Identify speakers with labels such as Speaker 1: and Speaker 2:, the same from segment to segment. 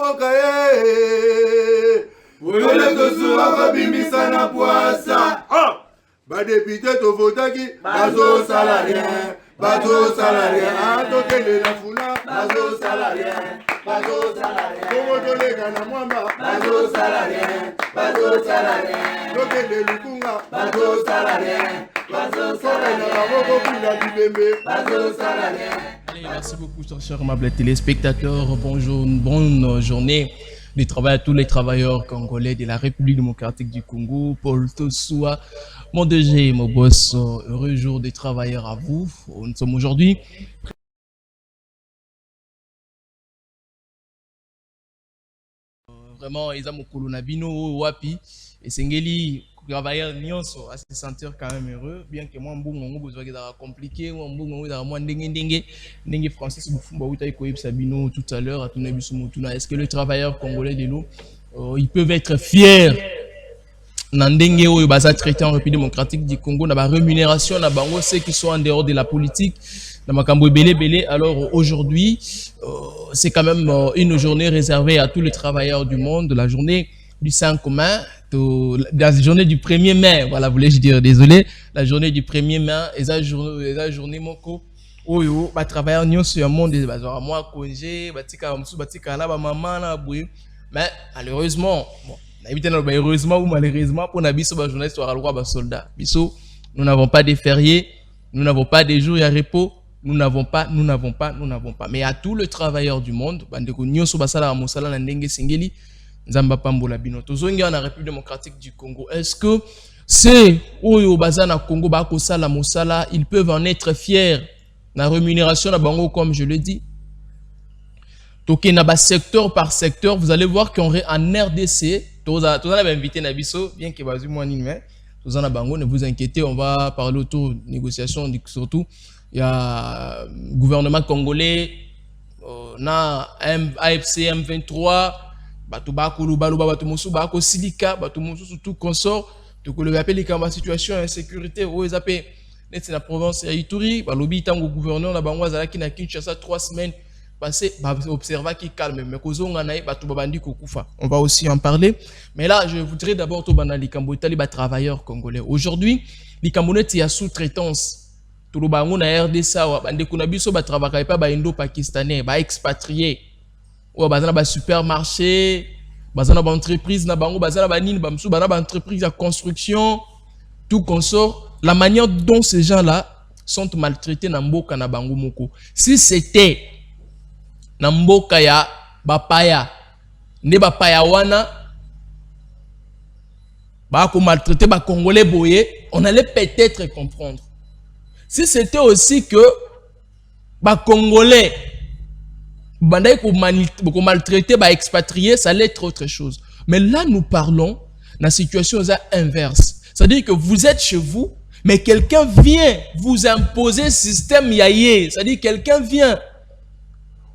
Speaker 1: mboka ye. Oyole tosuwa bimisa na poasa. Ba député to votaki bazo salarien. Bazo salarien, tokende na fula, bazo salarien, bazo salarien. Kongo tolega na mwamba, bazo salarien, bazo salarien. Tokende lukunga, bazo salarien, bazo salarien. Bazo salarien.
Speaker 2: Allez, merci beaucoup, chers amables téléspectateurs. Bonjour, bonne journée de travail à tous les travailleurs congolais de la République démocratique du Congo. Paul Tosoua, mon DG, mon boss, heureux jour des travailleurs à vous. Nous sommes aujourd'hui vraiment ils ont Nabino Wapi et Sengeli travailleurs nyonso à se sentir quand même heureux, bien que moi mbongo besoin d'être compliqué, moi mbongo moi ndenge Francis Bufumba uta ikoyib Sabino tout à l'heure à ton abisu mutuna. Est-ce que les travailleurs congolais de l'eau ils peuvent être fiers Nandenge oyo baza traité en République démocratique du Congo na ba rémunération na bango ceux qui sont en dehors de la politique na makambo belé. Alors aujourd'hui c'est quand même une journée réservée à tous les travailleurs du monde, la journée du 5 mai, la journée du 1er mai, voilà, voulais-je dire, désolé, la journée du 1er mai, et la journée moko oyo ba travailleurs nyonso sur le monde ba zo moi congé batika musu batika na ba maman na boye. Mais malheureusement bon, heureusement ou malheureusement pour Nabiso, journaliste soldat. Nous n'avons pas de fériés, nous n'avons pas de jours à repos, nous n'avons pas. Mais à tous les travailleurs du monde, Nzamba Pambola Bino, Tozongi en République démocratique du Congo. Est-ce que c'est Oyo Bazana Congo Bako Sala Mosala, ils peuvent en être fiers? La rémunération na bango, comme je le dis. Donc, secteur par secteur, vous allez voir qu'en RDC, tous les invités Nabiso, bien que Bazu Moani, mais tous en bango, ne vous inquiétez, on va parler autour de négociations, surtout. Il y a le gouvernement congolais, na AFC M23, Batubaku, Lubaluba, Batumusu, Bako Silika, Batumusu, surtout consort, donc le appel est situation d'insécurité, où ils appellent, c'est la province de Ituri, Balobi, Tango gouverneur, la Bangoise, qui n'a qu'une chasse à 3 semaines. Observer qui calme, mais on va aussi en parler. Mais là, je voudrais d'abord tout banali les travailleurs congolais. Aujourd'hui, les Camerounais y a sous-traitance. Tout le monde a RDC, bande kunabiso ba travailler pas ba indo-pakistanais, ba expatriés. Ou bazana ba supermarché, bazana ba entreprise na bango, bazana ba nini ba msu ba entreprise de construction, tout consort. La manière dont ces gens-là sont maltraités na mboka na bango moko. Si c'était na mboka ya bapaya ne bapaya wana ba ko maltraiter ba congolais boyé, on allait peut-être comprendre. Si c'était aussi que ba congolais bandai ko maltraiter ba expatriés, ça allait être autre chose. Mais là nous parlons la situation inverse. C'est-à-dire que vous êtes chez vous, mais quelqu'un vient vous imposer système yaye, c'est-à-dire quelqu'un vient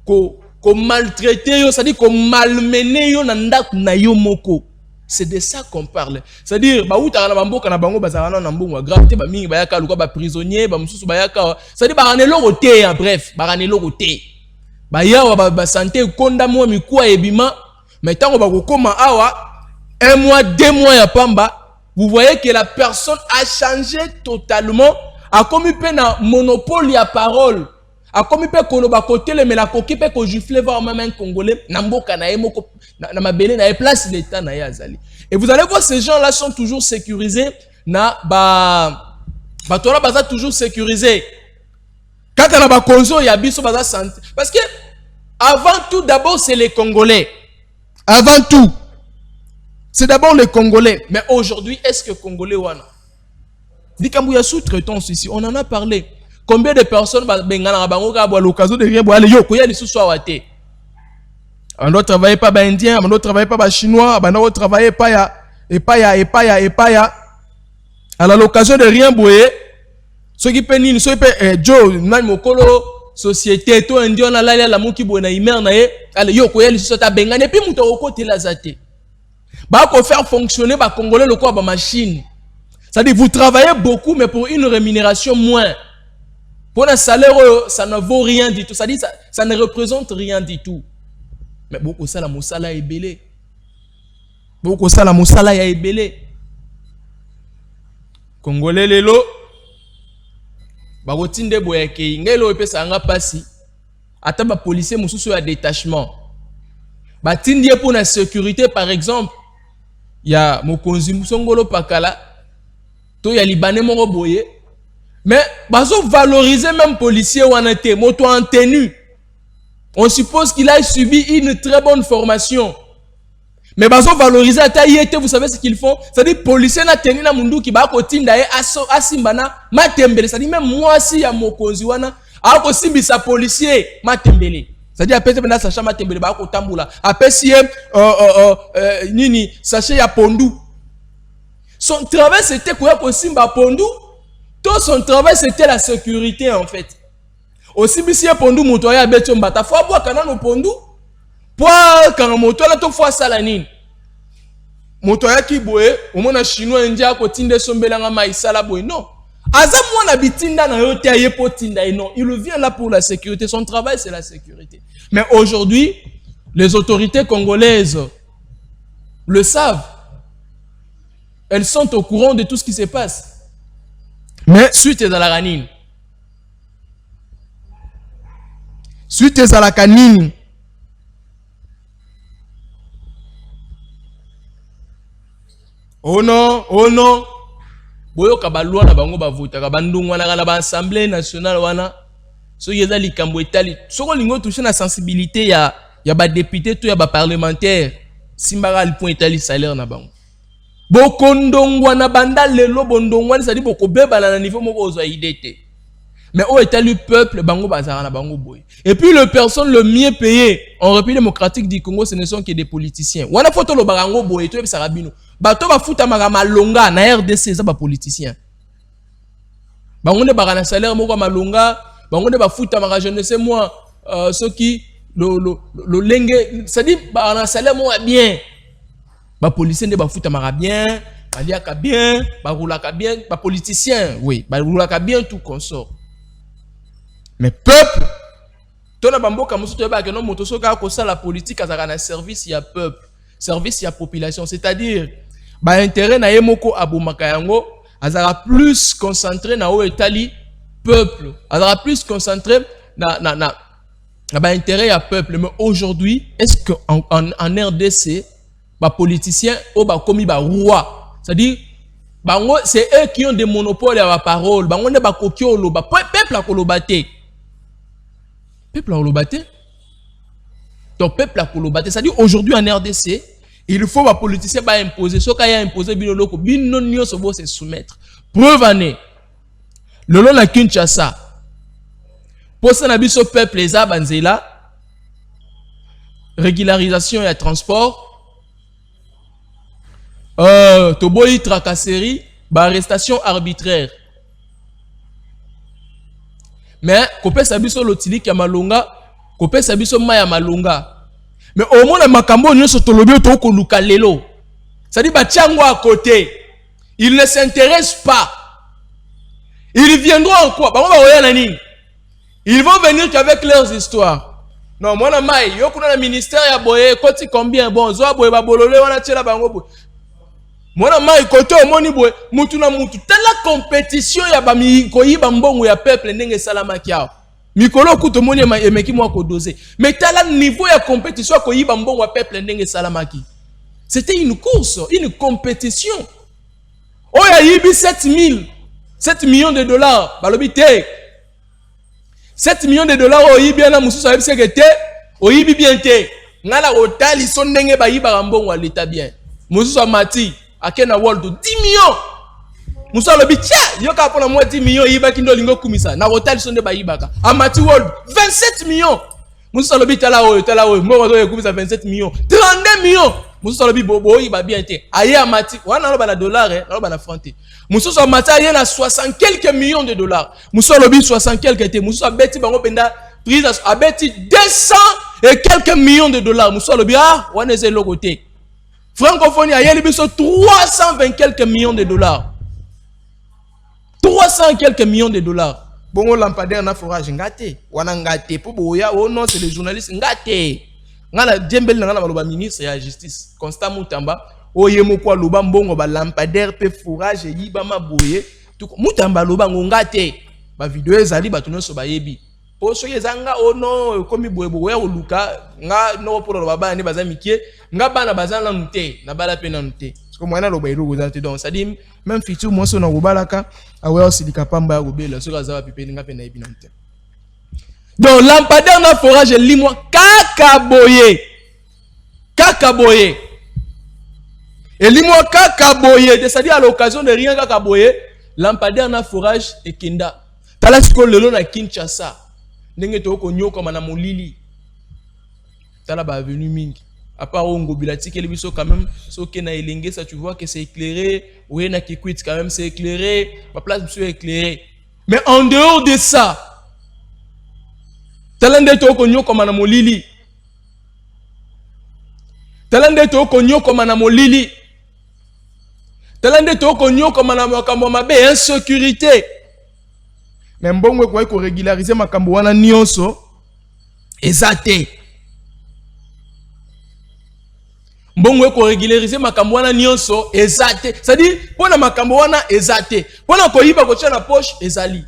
Speaker 2: qu'on maltraiter, c'est-à-dire qu'on malmener yo nandak na yo moko. C'est de ça qu'on parle. C'est-à-dire ba uta na bamboka na bango bazana na mbongo grave ba mingi ba yaka luka ba prisonnier ba mususu ba yaka. C'est-à-dire ba ranelo roté en bref, ba ranelo roté. Ba yawa ba santé kondamo mikwa ebima, mais tant ba ko koma awa 1 mois 2 mois ya pamba, vous voyez que la personne a changé totalement, a commis un monopole à parole. A comme il peut koloba côté mais la coquille peut que gifler voir même un Congolais namboka na emoko na mabele na place l'état na yazali. Et vous allez voir ces gens là sont toujours sécurisés na tola baza toujours sécurisés. Quand on a ba konzo ya biso baza santé parce que avant tout d'abord c'est les Congolais. Avant tout c'est d'abord les Congolais. Mais aujourd'hui est-ce que Congolais wana dikambu ya sous-traitance ici on en a parlé. Combien de personnes ont l'occasion de rien boire yo koya lisusu awate. On doit travailler pas ba indien, on doit travailler pas ba chinois, on doit travailler pas ya. À l'occasion de rien boire, ceux qui peuvent ceux qui Joe nan mokolo société to indien na la moki bo na imer na ye, ale yo koya lisusu ta bengane puis muto okote la zate. Ba ko faire fonctionner ba congolais le quoi ba machine. C'est-à-dire vous travaillez beaucoup mais pour une rémunération moins. Pour un salaire, ça ne vaut rien du tout. Ça dit, ça ne représente rien du tout. Mais beaucoup ça la mosala est belé. Beaucoup ça la mosala est belé. Congolais lelo. Bagotinde boyake ngelo epesa nga pasi. Ata ba policier mususu ya détachement. Batindi pour la sécurité par exemple. Ya mokonzi musongolo pakala. To ya libanais moko boye. Mais bazo valoriser même policier wana te moto en tenue. On suppose qu'il a subi une très bonne formation. Mais bazo valoriser ata yete, vous savez ce qu'ils font? C'est-à-dire policier na tenue na mundu ki ba ko tinda e asimbana matembele. C'est-à-dire même moi si ya mokonzi wana a ko simbisa policier matembele. C'est-à-dire après na sacha matembele ba ko tambula. Après si nini sachet ya pondu. Son travail c'était quoi ko simba pondu? Tout son travail c'était la sécurité en fait. Aussi si pondu moto ya beto mbata faut boire kana no pondu. Pour quand moto la to fois salanine. Moto ya ki boye, au mona chinois india ko tinde sombelanga maisala boye non. Aza mwana bitinda na yote aye potinda et non, il vient là pour la sécurité, son travail c'est la sécurité. Mais aujourd'hui, les autorités congolaises le savent. Elles sont au courant de tout ce qui se passe. Mais suite à la canine. Suite à la canine. Oh non, oh non. Boyo kabalwa na bango bavuta kabandungwa na ba assemblée nationale wana. So yeza likambo etali. Soko lingo toucher na sensibilité ya ba député to ya ba parlementaire. Simbara li point etali salaire na bango. Bokondongwa na banda lelo bondongwa ça dit boko beba na niveau moko ozo idete. Mais où est le peuple bango bazara na bango boy. Et puis les personnes le mieux payées en République démocratique du Congo ce ne sont que des politiciens. Wana photo lo barango boy to ebisa rabino. Bato ba futa malonga na RDC ça ba politiciens. Bango ne barana salaire moko malonga, bango ne ba futa mara je ne sais moi ceux qui le lenge ça dit barana salaire mo bien. Ba policier ne ba futa mara bien, ba liaka bien, ba roulaka bien, ba politicien, oui, ba roulaka bien tout consort. Mais peuple, tona bamboka musuto ba ke no moto soka ko ça la politique azaka na service ya peuple, service ya population, c'est-à-dire ba intérêt na yemoko abomaka yango azaka plus concentré na o etali peuple, azaka plus concentré na ba intérêt ya peuple. Mais aujourd'hui, est-ce que en RDC ba politiciens ou ba komi ba roi, c'est-à-dire bango c'est eux qui ont des monopoles à la parole, bango ne ba kokio loba peuple a kolobate, peuple a kolobate, donc peuple a kolobate, c'est-à-dire aujourd'hui en RDC il faut ba politiciens ba imposer, so ka ya imposer bino loko bino nyonso bo se soumettre. Preuve année lolo na Kinshasa pour ça na biso peuple eza banzela régularisation et transport. Toboyi tracasserie, arrestation arbitraire. Mais kopé sabiso lotili ya malonga, kopé sabiso maya malonga. Mais au moins makambo nyoso tolobi to ko luka lelo. Ça dit batiango à côté. Ils ne s'intéressent pas. Ils viendront en quoi? Ils vont venir qu'avec leurs histoires. Non, moi na mai, yo kuna na ministère ya boye, koti combien bon, zo boye ba bolole wana tshela bango boye. Mwana mai kote omoni boye mutu na mutu tala compétition ya ba koyiba mbongo ya peuple ndenge salama kiao mikolo kuto moni emeki mwa ko doser mais tala niveau ya compétition ya koyiba mbongo ya peuple ndenge salama ki c'était une course, une compétition. Oya yibi 7 millions de dollars balobi te 7 millions de dollars oyibi na mususu ayebi sekete oyibi bien te ngala otali so ndenge bayiba mbongo ya l'état bien mususu amati Akena world 10 millions. Musa lobi tia yoka pona moi 10 millions yiba kindo lingo kumisa na hotel sonde ba yibaka. Amati world 27 millions. Musa lobi tala o mo zo kumisa 27 millions. 32 millions. Musa lobi bobo yiba bien te. Aye amati wana loba na dollar na loba na franc te. Musa amati aye na 60 quelques millions de dollars. Musa lobi 60 quelques te. Musa beti bango penda prise a beti 200 et quelques millions de dollars. Musa lobi ah wana ze logo te. Francophonie a yeli biso 320 quelques millions de dollars. 300 quelques millions de dollars. Bongo lampadaire na forage ngate. Wana ngate. Pour boya, oh non, c'est les journalistes ngate. ngana djembel ngana baloba ministre ya justice Constant Mutamba oye moko loba mbongo ba lampadaire pe fourrage yiba maboye Mutamba loba ngonga te ba video ezali bato nyonso bayebi po soki ezanga ono komi boye oluka nga no pour loba bana baza mikie nga bana bazana nute na bala pe na nute ko mwana loba ero goza te donc ça dit même fitu mo so na gobalaka awe osilika pamba ya gobela soki azawa pipeli nga pe na yebi na nute donc lampadaire na forage limwa kaka boye elimwa kaka boye c'est-à-dire à l'occasion de rien kaka boye lampadaire na forage ekenda tala siko lelo na Kinshasa ndenge to ko nyoka mana molili tala ba avenue mingi à part ongo bilati kele biso quand même soki na elenge ça tu vois que c'est éclairé ou na Kikwit quand même c'est éclairé ma place biso éclairé mais en dehors de ça talende to ko nyoka mana molili talende to ko nyoka mana molili talende to ko nyoka mana makambo mabe insécurité mais mbongo ko régulariser makambo wana nyonso ezate mbongo ko régulariser makambo wana nyonso ezate c'est-à-dire pona makambo wana ezate pona ko yiba ko tia na poche ezali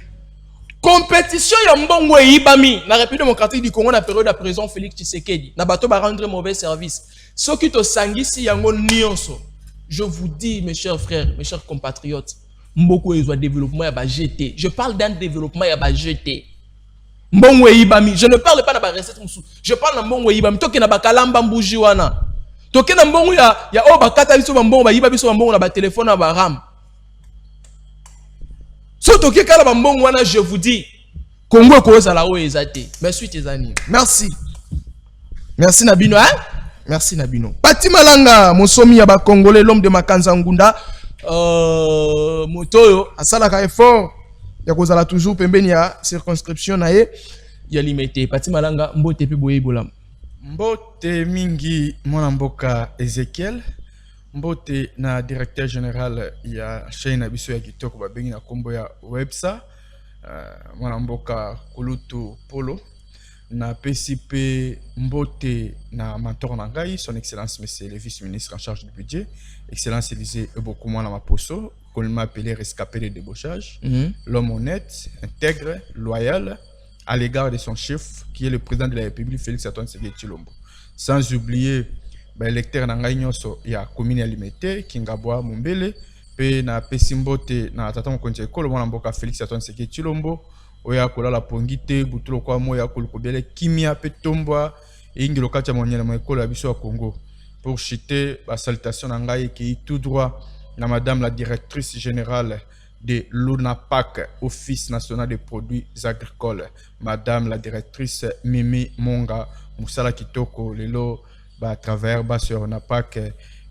Speaker 2: compétition ya mbongo eyibami na République démocratique du Congo na période de président Félix Tshisekedi na bato ba rendre mauvais service soki to sangisi yango nyonso je vous dis mes chers frères mes chers compatriotes mboko ezwa développement ya ba GT je parle d'un développement ya ba GT mbongo eyibami je ne parle pas na ba recette musu je parle na mbongo eyibami toke na bakalamba mbuji wana toke na mbongo ya o bakata biso ba mbongo ba yiba biso ba mbongo na ba téléphone na ba RAM so toke kala ba mbongo wana je vous dis Congo ko za la o ezate merci tezani merci Nabino hein merci Nabino Pati Malanga mosomi ya ba congolais l'homme de Makanza Ngunda motoyo asalaka effort ya kozala toujours pembeni ya circonscription na ye ya limité Pati Malanga mbote pe boye bolam
Speaker 3: mbote mingi mwana mboka Ezekiel mbote na directeur général ya chaîne biso ya kitoko babengi na kombo ya Websa mwana mboka Kulutu Polo na PCP mbote na mentor na ngai son excellence monsieur le vice-ministre en charge du budget excellence Élisée beaucoup moins na maposo qu'on m'a appelé rescapé de débauchage l'homme honnête intègre loyal à l'égard de son chef qui est le président de la République Félix Antoine Tshisekedi Tshilombo sans oublier électeur na ngai nyonso ya commune ya Limete Kingabwa Mumbele pe na pesimbote na tata mokonzi ekolo mwana mboka Félix Antoine Tshisekedi Tshilombo oya kolala pongite butulo kwa moya kolukobele kimia pe tombwa ingilo kacha monyela mo ekolo ya biso ya Congo pour chiter ba salutation na ngai qui tout droit na madame la directrice générale de l'ONAPAC Office national des produits agricoles madame la directrice Mimi Monga musala kitoko lelo à travers sur ONAPAC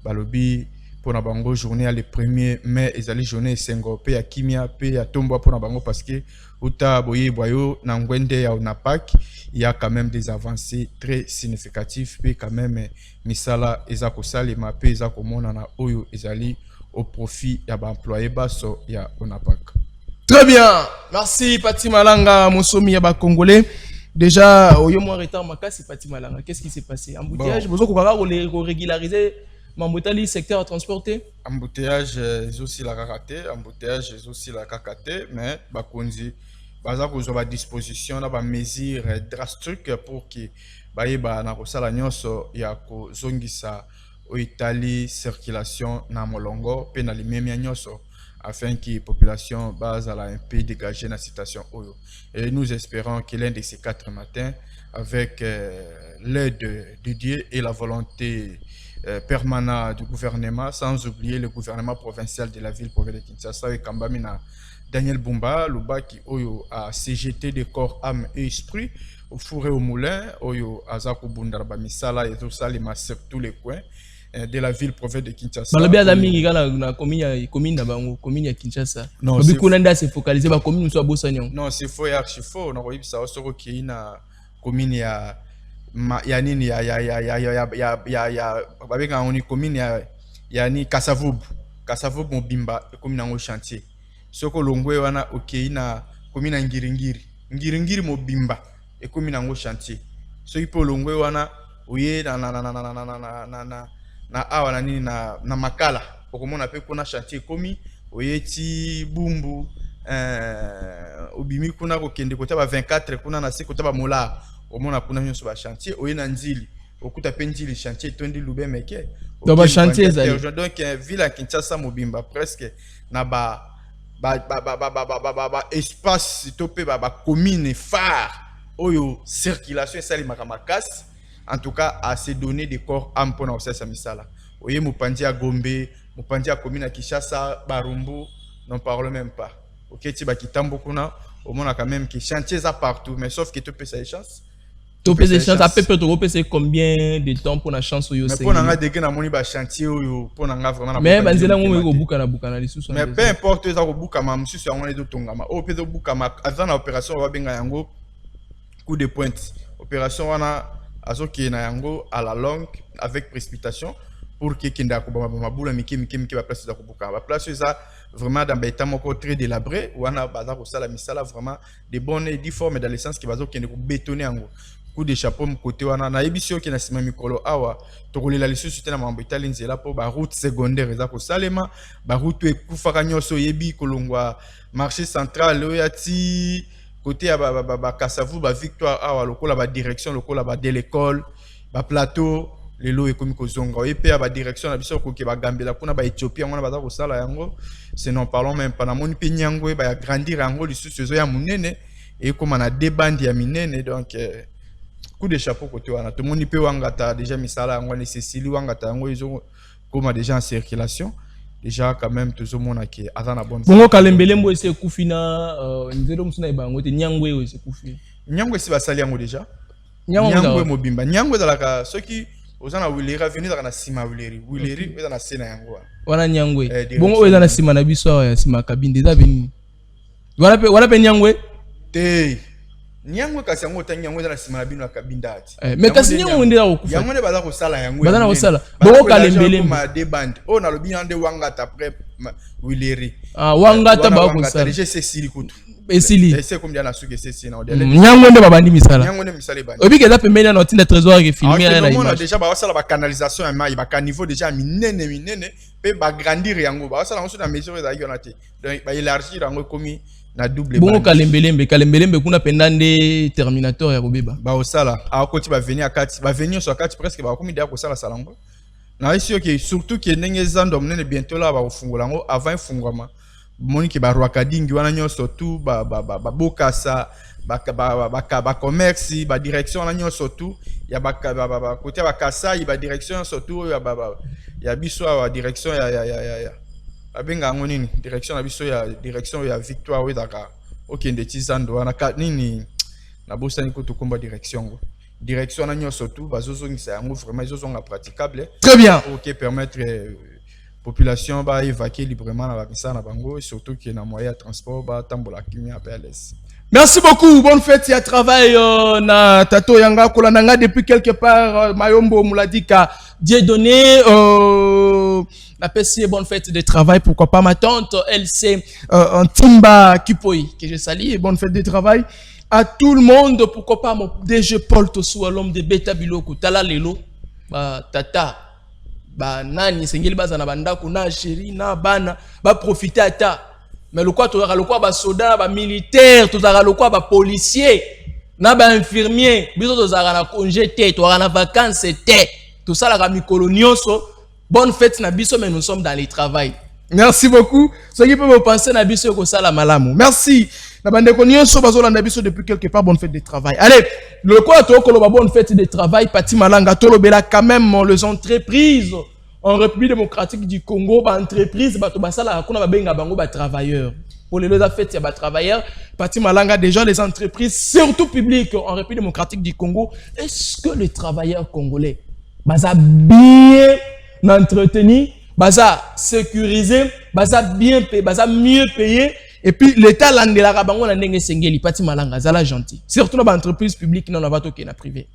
Speaker 3: balobi pour na bango journée le 1er mai ezali journée sengo pe ya kimia pe ya tombo pour na bango parce que uta boye boyo na ngwende ya ONAPAC il y a quand même des avancées très significatives pe quand même misala ezako salima pe ezako mona na oyo ezali au profit ya ba employé baso ya ONAPAC.
Speaker 2: Très bien, merci Pati Malanga mosomi ya ba congolais. Déjà au moins retard makasi Pati Malanga, qu'est-ce qui s'est passé? Embouteillage, vous avez régulariser Mambotali secteur transporté?
Speaker 3: Embouteillage aussi la kakaté, embouteillage aussi la kakaté, mais bakonzi baza ko ba disposition na ba mesure drastique pour que baïba na kosala nyonso ya ko zongisa au Italie circulation na molongo pe na limemia nyonso afin que la population base à un peu dégager la situation. Et nous espérons que l'un de ces 4 matins, avec l'aide de Dieu et la volonté permanente du gouvernement, sans oublier le gouvernement provincial de la ville provinciale de Kinshasa et Kambamina, Daniel Bumba, Luba qui a CGT de corps, âme et esprit, au four et au moulin, Oyo Azako Bundarba Misala et tout ça, sur tous les coins de la ville province de Kinshasa.
Speaker 2: Balobi azami na commune na bango commune ya Kinshasa. Non, c'est kunanda se focaliser ba commune so abosanya.
Speaker 3: Non, c'est faux et archi faux. Na koyibisa osoko ki na commune ya nini ya babenga oni commune ya ni Kasavubu Mobimba commune na chantier. Soko longwe wana okei na commune na Ngiringiri Mobimba commune na chantier. Soki po longwe wana oye na awa na nini na makala okomona pe kuna chantier komi oye ti bumbu obimi kuna kokende kota ba 24 kuna na se kota ba mola omona kuna nyonso ba chantier oye na nzili okuta pe nzili chantier tondi lube meke
Speaker 2: donc ba chantier ezali
Speaker 3: donc ville à Kinshasa mobimba presque na ba espace topé ba commune phare oyo circulation esali makamakasi en tout cas à se donner des corps am pona osesa misala oye mopanzi ya Gombe mopanzi ya commune à Kinshasa Barumbu n'en parle même pas ok ti ba kitambo kuna au moins quand même que chantiers à partout mais sauf que tu peux ça chance
Speaker 2: tu peux ça chance à peu près tu peux combien de temps pour la chance oyo
Speaker 3: mais pour nga deke na moni ba chantier oyo pour nga vraiment
Speaker 2: mais banzela ngomwe ko buka na lisusu
Speaker 3: mais peu importe ça ko buka ma mususu ya ngone do tongama o pe do buka ma azana opération wa benga yango coup de pointe opération wana azoki na yango à la longue avec précipitation pour que kenda ko ba mabula miki ba place za ko buka ba place ça vraiment dans l'état moko très délabré wana baza ko sala misala vraiment des bonnes et difformes dans le sens qui bazo kende ko bétonner yango coup de chapeau côté wana na ebisio ki na sima mikolo awa to kolela lisusu tena mambo itali nzela po ba route secondaire za ko salema ba route ekufaka nyoso yebi kolongwa marché central oya ti côté ya ba Kasavu ba Victoire awa lokola ba direction lokola ba de l'école ba plateau lelo ekomi kozonga oyepe ya ba direction na biso ko ke ba gambela kuna ba Ethiopia ngona baza ko sala yango c'est non parlons même pas na moni pe nyango ba ya grandir yango lisusu zo ya munene et comme na deux bandes ya minene donc coup de chapeau côté wana tout moni pe wangata déjà misala yango ni Cécilie wangata yango izo comme déjà en circulation déjà quand même tout le monde qui a na bonne
Speaker 2: bongo kalembelembo ese kufina nzero musuna ibango te nyangwe ese kufi
Speaker 3: nyangwe si basali yango déjà nyangwe mobimba nyangwe zalaka soki ozana wileri avenir na sima wileri eza na sena yango
Speaker 2: wana nyangwe bongo eza na sima na biso ya sima kabinde eza beni wala pe nyangwe
Speaker 3: te nyangwe kasi yango ta nyangwe eza na sima na bino ya kabinda ati
Speaker 2: mais kasi nyangwe ndela okufa
Speaker 3: yango ne baza ko sala yango
Speaker 2: baza na ko sala bongo kalembele
Speaker 3: ma de band o na lobi ande wangata après wileri
Speaker 2: wangata ba ko sala
Speaker 3: déjà c'est sili kutu
Speaker 2: esili
Speaker 3: c'est comme dia na suke c'est sina
Speaker 2: nyangwe nde babandi misala
Speaker 3: nyangwe nde misala bandi
Speaker 2: obi keza pembeni na tinda trésor ke filmer
Speaker 3: na image déjà ba sala ba canalisation ya mai ba niveau déjà minene pe ba grandir yango ba sala ngoso na mesure za yona te donc ba élargir yango komi na double
Speaker 2: bongo kalembelembe kuna pendande terminator ya kobeba
Speaker 3: ba osala a koti ba venir akati ba venir sur akati presque ba komi dia ko sala salango na isi que surtout que ndenge zando mnene bientôt là ba ofungola ngo avant fungwama moni ki ba rwakadingi wana nyonso tout ba bokasa ba commerce ba direction wana nyonso tout ya ba côté ba kasai ba direction surtout ya biso wa direction ya abenga ngo nini direction na biso ya direction ya Victoire wedaka okende tizando wana nini na bosani ko to komba direction na nyonso tout bazozongisa yango vraiment izozonga praticable
Speaker 2: très bien
Speaker 3: OK permettre population ba évacuer librement na bakisa na bango et surtout qu'il y a moyen de transport ba tambola kimia à l'aise.
Speaker 2: Merci beaucoup, bonne fête, il y a travail na tato yanga kolananga depuis quelque part Mayombo Mouladika Dieu donné la PC bonne fête de travail, pourquoi pas ma tante, elle c'est un Timba Kipoi que je salue, bonne fête de travail à tout le monde, pourquoi pas mon DG Paul Tossou, l'homme de Beta Biloko, Tala Lelo, tata ba nani sengeli baza na bandako na chéri na bana ba profiter ata mais le quoi to le quoi ba soldat ba militaire to za le quoi ba policier na ba infirmier biso to za na congé té to na vacances té tout ça la mikolo nyonso bonne fête na biso mais nous sommes dans le travail. Merci beaucoup ceux qui peuvent penser na biso ko sala malamu merci na bande ko nyonso bazolanda biso depuis quelque part bonne fête de travail. Allez le quoi to ko bonne fête de travail Pati Malanga to lobela quand même les entreprises en République démocratique du Congo ba entreprise ba to basala kuna ba benga bango ba travailleurs pour les fêtes ya ba travailleurs Pati Malanga déjà les entreprises surtout publiques en République démocratique du Congo est-ce que les travailleurs congolais baza bien entretenu baza sécurisé baza bien payé baza mieux payé et puis l'état landela ka bango na ndenge sengeli Pati Malanga zala gentil surtout dans ba entreprise publique non na bato ke na privé.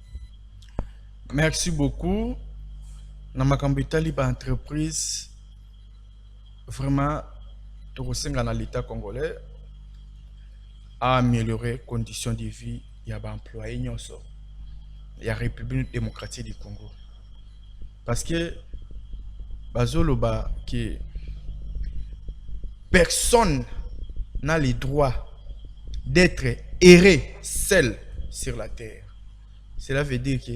Speaker 3: Merci beaucoup. Dans ma capitale, entreprise, vraiment, tout dans l'État congolais a amélioré les conditions de vie des employés. la République démocratique du Congo. Parce que bazoloba que personne n'a le droit d'être erré seul sur la terre. Cela veut dire que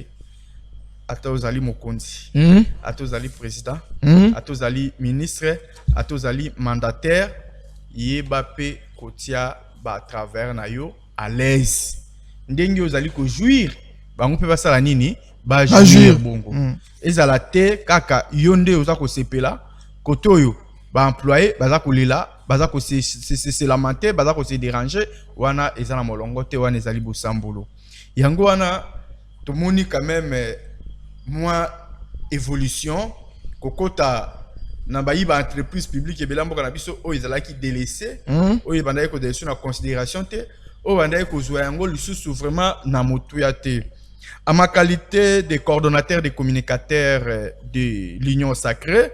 Speaker 3: Atozali Mokonzi, Atozali président, Atozali ministre, Atozali mandataire, Yebape Kotia ba travers na yo à l'aise. Ndenge ozali ko jouir, ba on peut pas ça la nini, ba jouir bongo. Ezala te kaka yonde oza ko sepela, koto yo ba employé baza ko lela, baza ko se lamenter, baza ko se déranger, wana ezala molongo te wana ezali bosambolo. Yango wana to moni quand même moi évolution kokota na bayiba entreprise publique ebela mboka na biso o ezala ki délaissé o ebanda ko délaissé na considération te o banda ko jouer yango lisusu vraiment na motuya te. À ma qualité de coordonnateur des communicateurs de l'Union Sacrée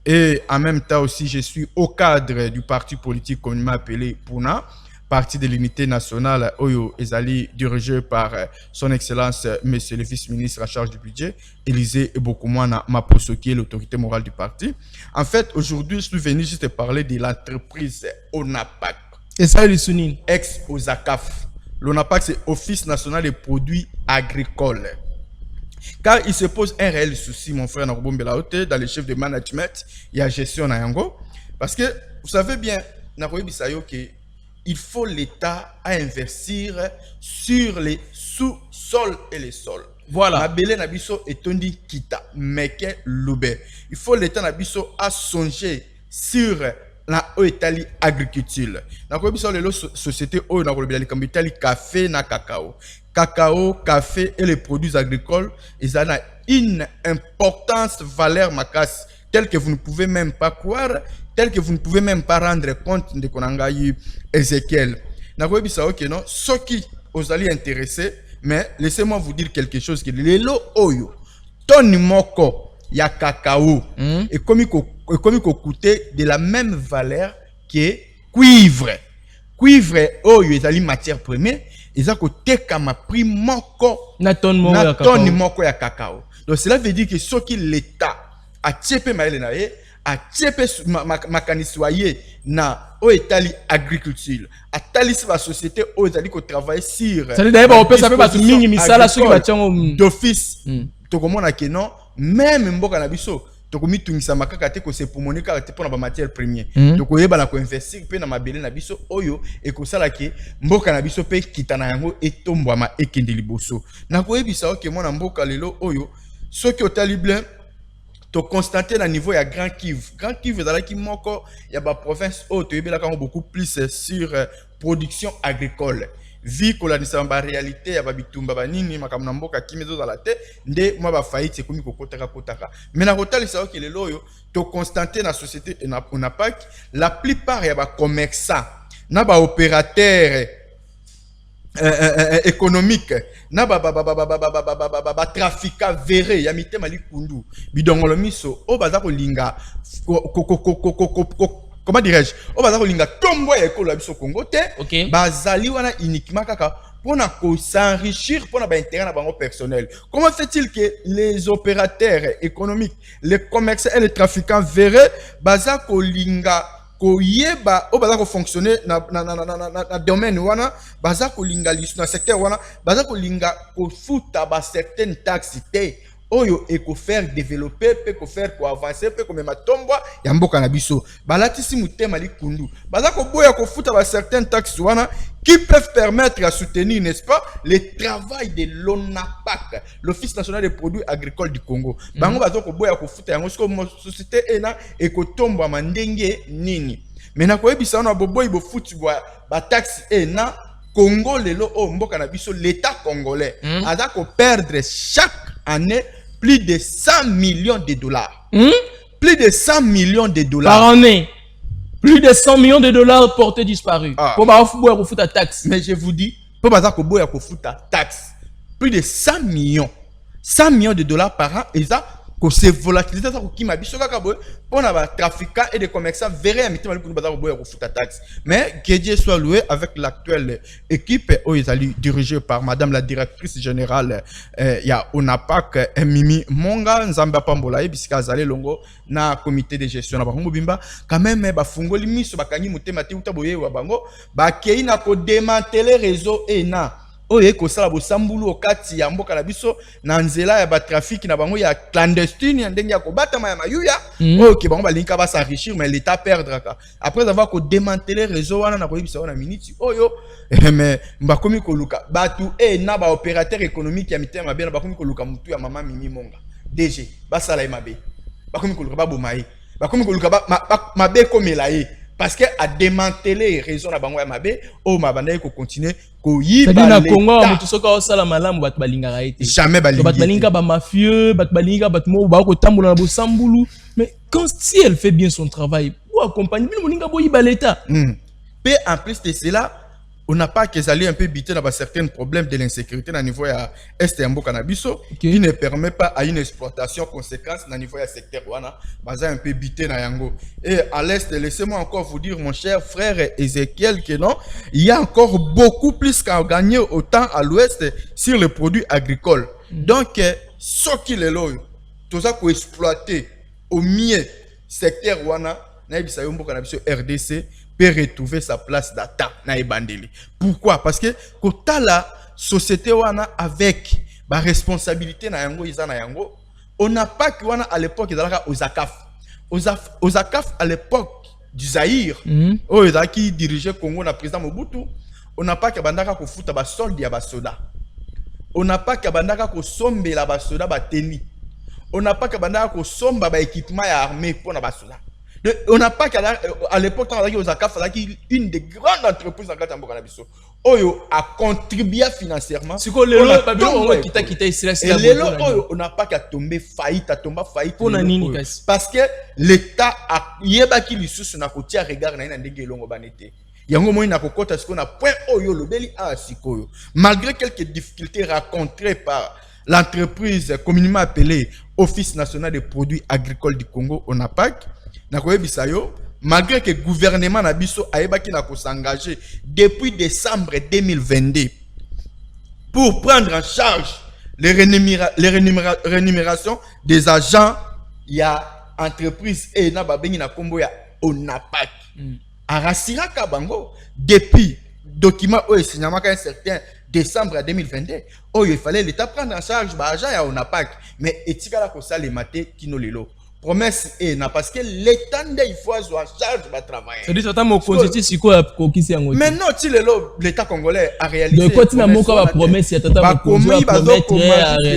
Speaker 3: et en même temps aussi je suis au cadre du parti politique communément appelé PUNA, parti de l'unité nationale Oyo Ezali, dirigé par son excellence monsieur le vice-ministre en charge du budget Élisée Bokoumana Maposo, qui est l'autorité morale du parti. En fait, aujourd'hui, je suis venu juste parler de l'entreprise ONAPAC.
Speaker 2: Et ça, le Sunil.
Speaker 3: Ex-OZACAF. L'ONAPAC, c'est Office national des produits agricoles. Car il se pose un réel souci, mon frère Narobo Mbelaote, dans les chefs de management et la gestion à Yango. Parce que, vous savez bien, Narobo Bisayo, que il faut l'État à investir sur les sous-sols et les sols.
Speaker 2: Voilà.
Speaker 3: Mabele Nabiso et Tondi Kita, Meke Loube. Il faut l'État Nabiso à songer sur la Italie agriculture. Nabiso les sociétés au Italie café na cacao. Cacao, café et les produits agricoles, ils ont une importance, valeur macasse, telle que vous ne pouvez même pas croire, telle que vous ne pouvez même pas rendre compte de Konangayi Ezekiel. Nakoyebi sa ok non, ceux qui vous allez intéresser, mais laissez-moi vous dire quelque chose que les lo oyo, ton moko ya cacao et comme il coûter de la même valeur que cuivre. Cuivre oyo ezali matière première, ils ont teka ma prix moko
Speaker 2: na ton
Speaker 3: moko ya cacao. Donc cela veut dire que ceux qui l'État a tchepé maële na ye, a tchepé makaniswaye na o Italie agriculture, a talisi la société o Italie ko travaille sur.
Speaker 2: Ça veut dire ba opesa pe ba tu mingi misala soki ba tiango
Speaker 3: d'office. To komona ke non, même mboka na biso to komi tungisa makaka te ko se pomonika te pona ba matière première. To ko yeba na ko investir pe na mabele na biso oyo e ko sala ke mboka na biso pe kitana yango etombwama ekende liboso. Na ko yebisa o ke mona mboka lelo oyo soki otali bien to constater na niveau ya Grand Kivu. Grand Kivu dans la qui moko ya ba province haute yebela ka beaucoup plus sur production agricole. Vu que la nisamba réalité ya ba bitumba ba nini makamna mboka kimezo za la te nde moi ba faillite komi kokotaka kotaka. Mais na hôtel ça que le loyo to constater na société on n'a pas la plupart ya ba commerçants na ba opérateurs économique na ba trafiquant verré ya mitema likundu bidongolo miso o baza ko linga comment dirais-je o baza ko linga tombo ya ekolo ya biso Congo te bazali wana uniquement kaka pona ko s'enrichir pona ba intérêt na bango personnel. Comment fait-il que les opérateurs économiques, les commerçants et les trafiquants verrés baza ko linga koyeba o baza ko fonctionner na domaine wana baza ko linga na secteur wana baza ko linga ko futa ba certaines taxes te oyo e ko faire développer pe ko faire ko avancer pe ko mema tombwa ya mboka na biso balatisi mutema likundu baza ko boya ko futa ba certaines taxes wana qui peuvent permettre à soutenir, n'est-ce pas, le travail de l'ONAPAC, l'Office national des produits agricoles du Congo. Bango bazo ko boya ko futa yango ko société ena e ko tomba mandenge nini. Mais na ko yebisa na boboy bo futi ba taxe ena Congo lelo o mboka na biso l'État congolais a ko perdre chaque année plus de 100 millions de dollars. Plus de 100 millions de dollars
Speaker 2: par année. Plus de 100 millions de dollars portés disparus. Pour ba boya ko futa taxe.
Speaker 3: Mais je vous dis, pour ba ko boya ko futa taxe. Plus de 100 millions. 100 millions de dollars par an et ça que c'est volatilité ça qui m'a biso kaka boy pour na trafiquants et des commerçants verraient amité mal pour bazar boy ko futa taxe mais que Dieu soit loué avec l'actuelle équipe dirigée par madame la directrice générale ya ONAPAC Mimi Monga Nzamba Pambola et bisika zale longo na comité de gestion na bango bimba quand même ba fungoli miso bakangi motema te uta boye wa bango ba kei na ko démanteler réseau et na oye ko sala bo sambulu okati ya mboka na biso na nzela ya ba trafic na bango ya clandestine ya ndenge ya ko batama ya mayuya oyo ke bango balinka ba s'enrichir mais l'état perdre après avoir ko démanteler réseau wana na ko yebisa wana minute oyo mais mbakomi ko luka batu na ba opérateur économique ya mitema bien bakomi ko luka mutu ya mama Mimi Monga DG basala mabe bakomi ko luka ba bomaye bakomi ko luka ba mabe komela ye parce que a démantelé raison na bango ya mabe o mabanda ko continuer ko yiba
Speaker 2: na Congo mutu soka osala malamu bat balinga été
Speaker 3: jamais balinga
Speaker 2: bat balinga ba mafieux bat balinga bat mo ba ko tambola na bo sambulu mais quand si elle fait bien son travail pour accompagner bino moninga bo yiba l'état
Speaker 3: et en plus de cela on n'a pas qu'ils allaient un peu biter dans certains problèmes de l'insécurité au niveau à est et mboka na biso qui ne permet pas à une exploitation conséquence au niveau à secteur wana baza un peu biter na yango et à l'est laissez-moi encore vous dire mon cher frère Ezekiel que non il y a encore beaucoup plus qu'à gagner autant à l'ouest sur les produits agricoles donc ce qui est là tout ça qu'on exploiter au mieux secteur wana na bisa mboka na biso RDC peut retrouver sa place d'attaque na ebandeli. Pourquoi? Parce que quand la société wana avec ba responsabilité na yango iza na yango, on n'a pas que wana à l'époque ils aux ACAF. Aux ACAF à l'époque du Zaïre, oh ils qui dirigeait Congo na président Mobutu, on n'a pas que bandaka ko futa ba solde ya ba soda. On n'a pas que bandaka ko sombe la ba soda ba teni. On n'a pas que bandaka ko somba ba équipement ya armée pour na ba soda. On n'a pas qu'à l'époque, aux ACAF, une des grandes entreprises en Katambo Kanabiso, Oyo a contribué financièrement.
Speaker 2: C'est quoi le lot
Speaker 3: on n'a pas qu'à tomber faillite, à tomber faillite.
Speaker 2: Parce
Speaker 3: que l'État a yébaki l'issue na côté à regard na ndenge longo banete. Yango moi na kokota ce qu'on a point Oyo le beli a sikoyo. Malgré quelques difficultés rencontrées par l'entreprise communément appelée Office national des produits agricoles du Congo, ONAPAC. Malgré que le gouvernement na biso aebaki na ko s'engager depuis décembre 2022 pour prendre en charge les rémunérations des agents, il y a entreprise et na babengi na kombo ya ONAPAC. Arasira kabango depuis document o signama un certain décembre 2022 il fallait l'état prendre en charge ba agent ya ONAPAC mais etikala ko sala maté kino lelo. Promesse est parce que l'État il faut avoir charge de travailler.
Speaker 2: C'est-à-dire que mon constitution quoi qui c'est en
Speaker 3: mais non, l'État congolais a réalisé.
Speaker 2: De quoi tu n'as pas promesse il y a tata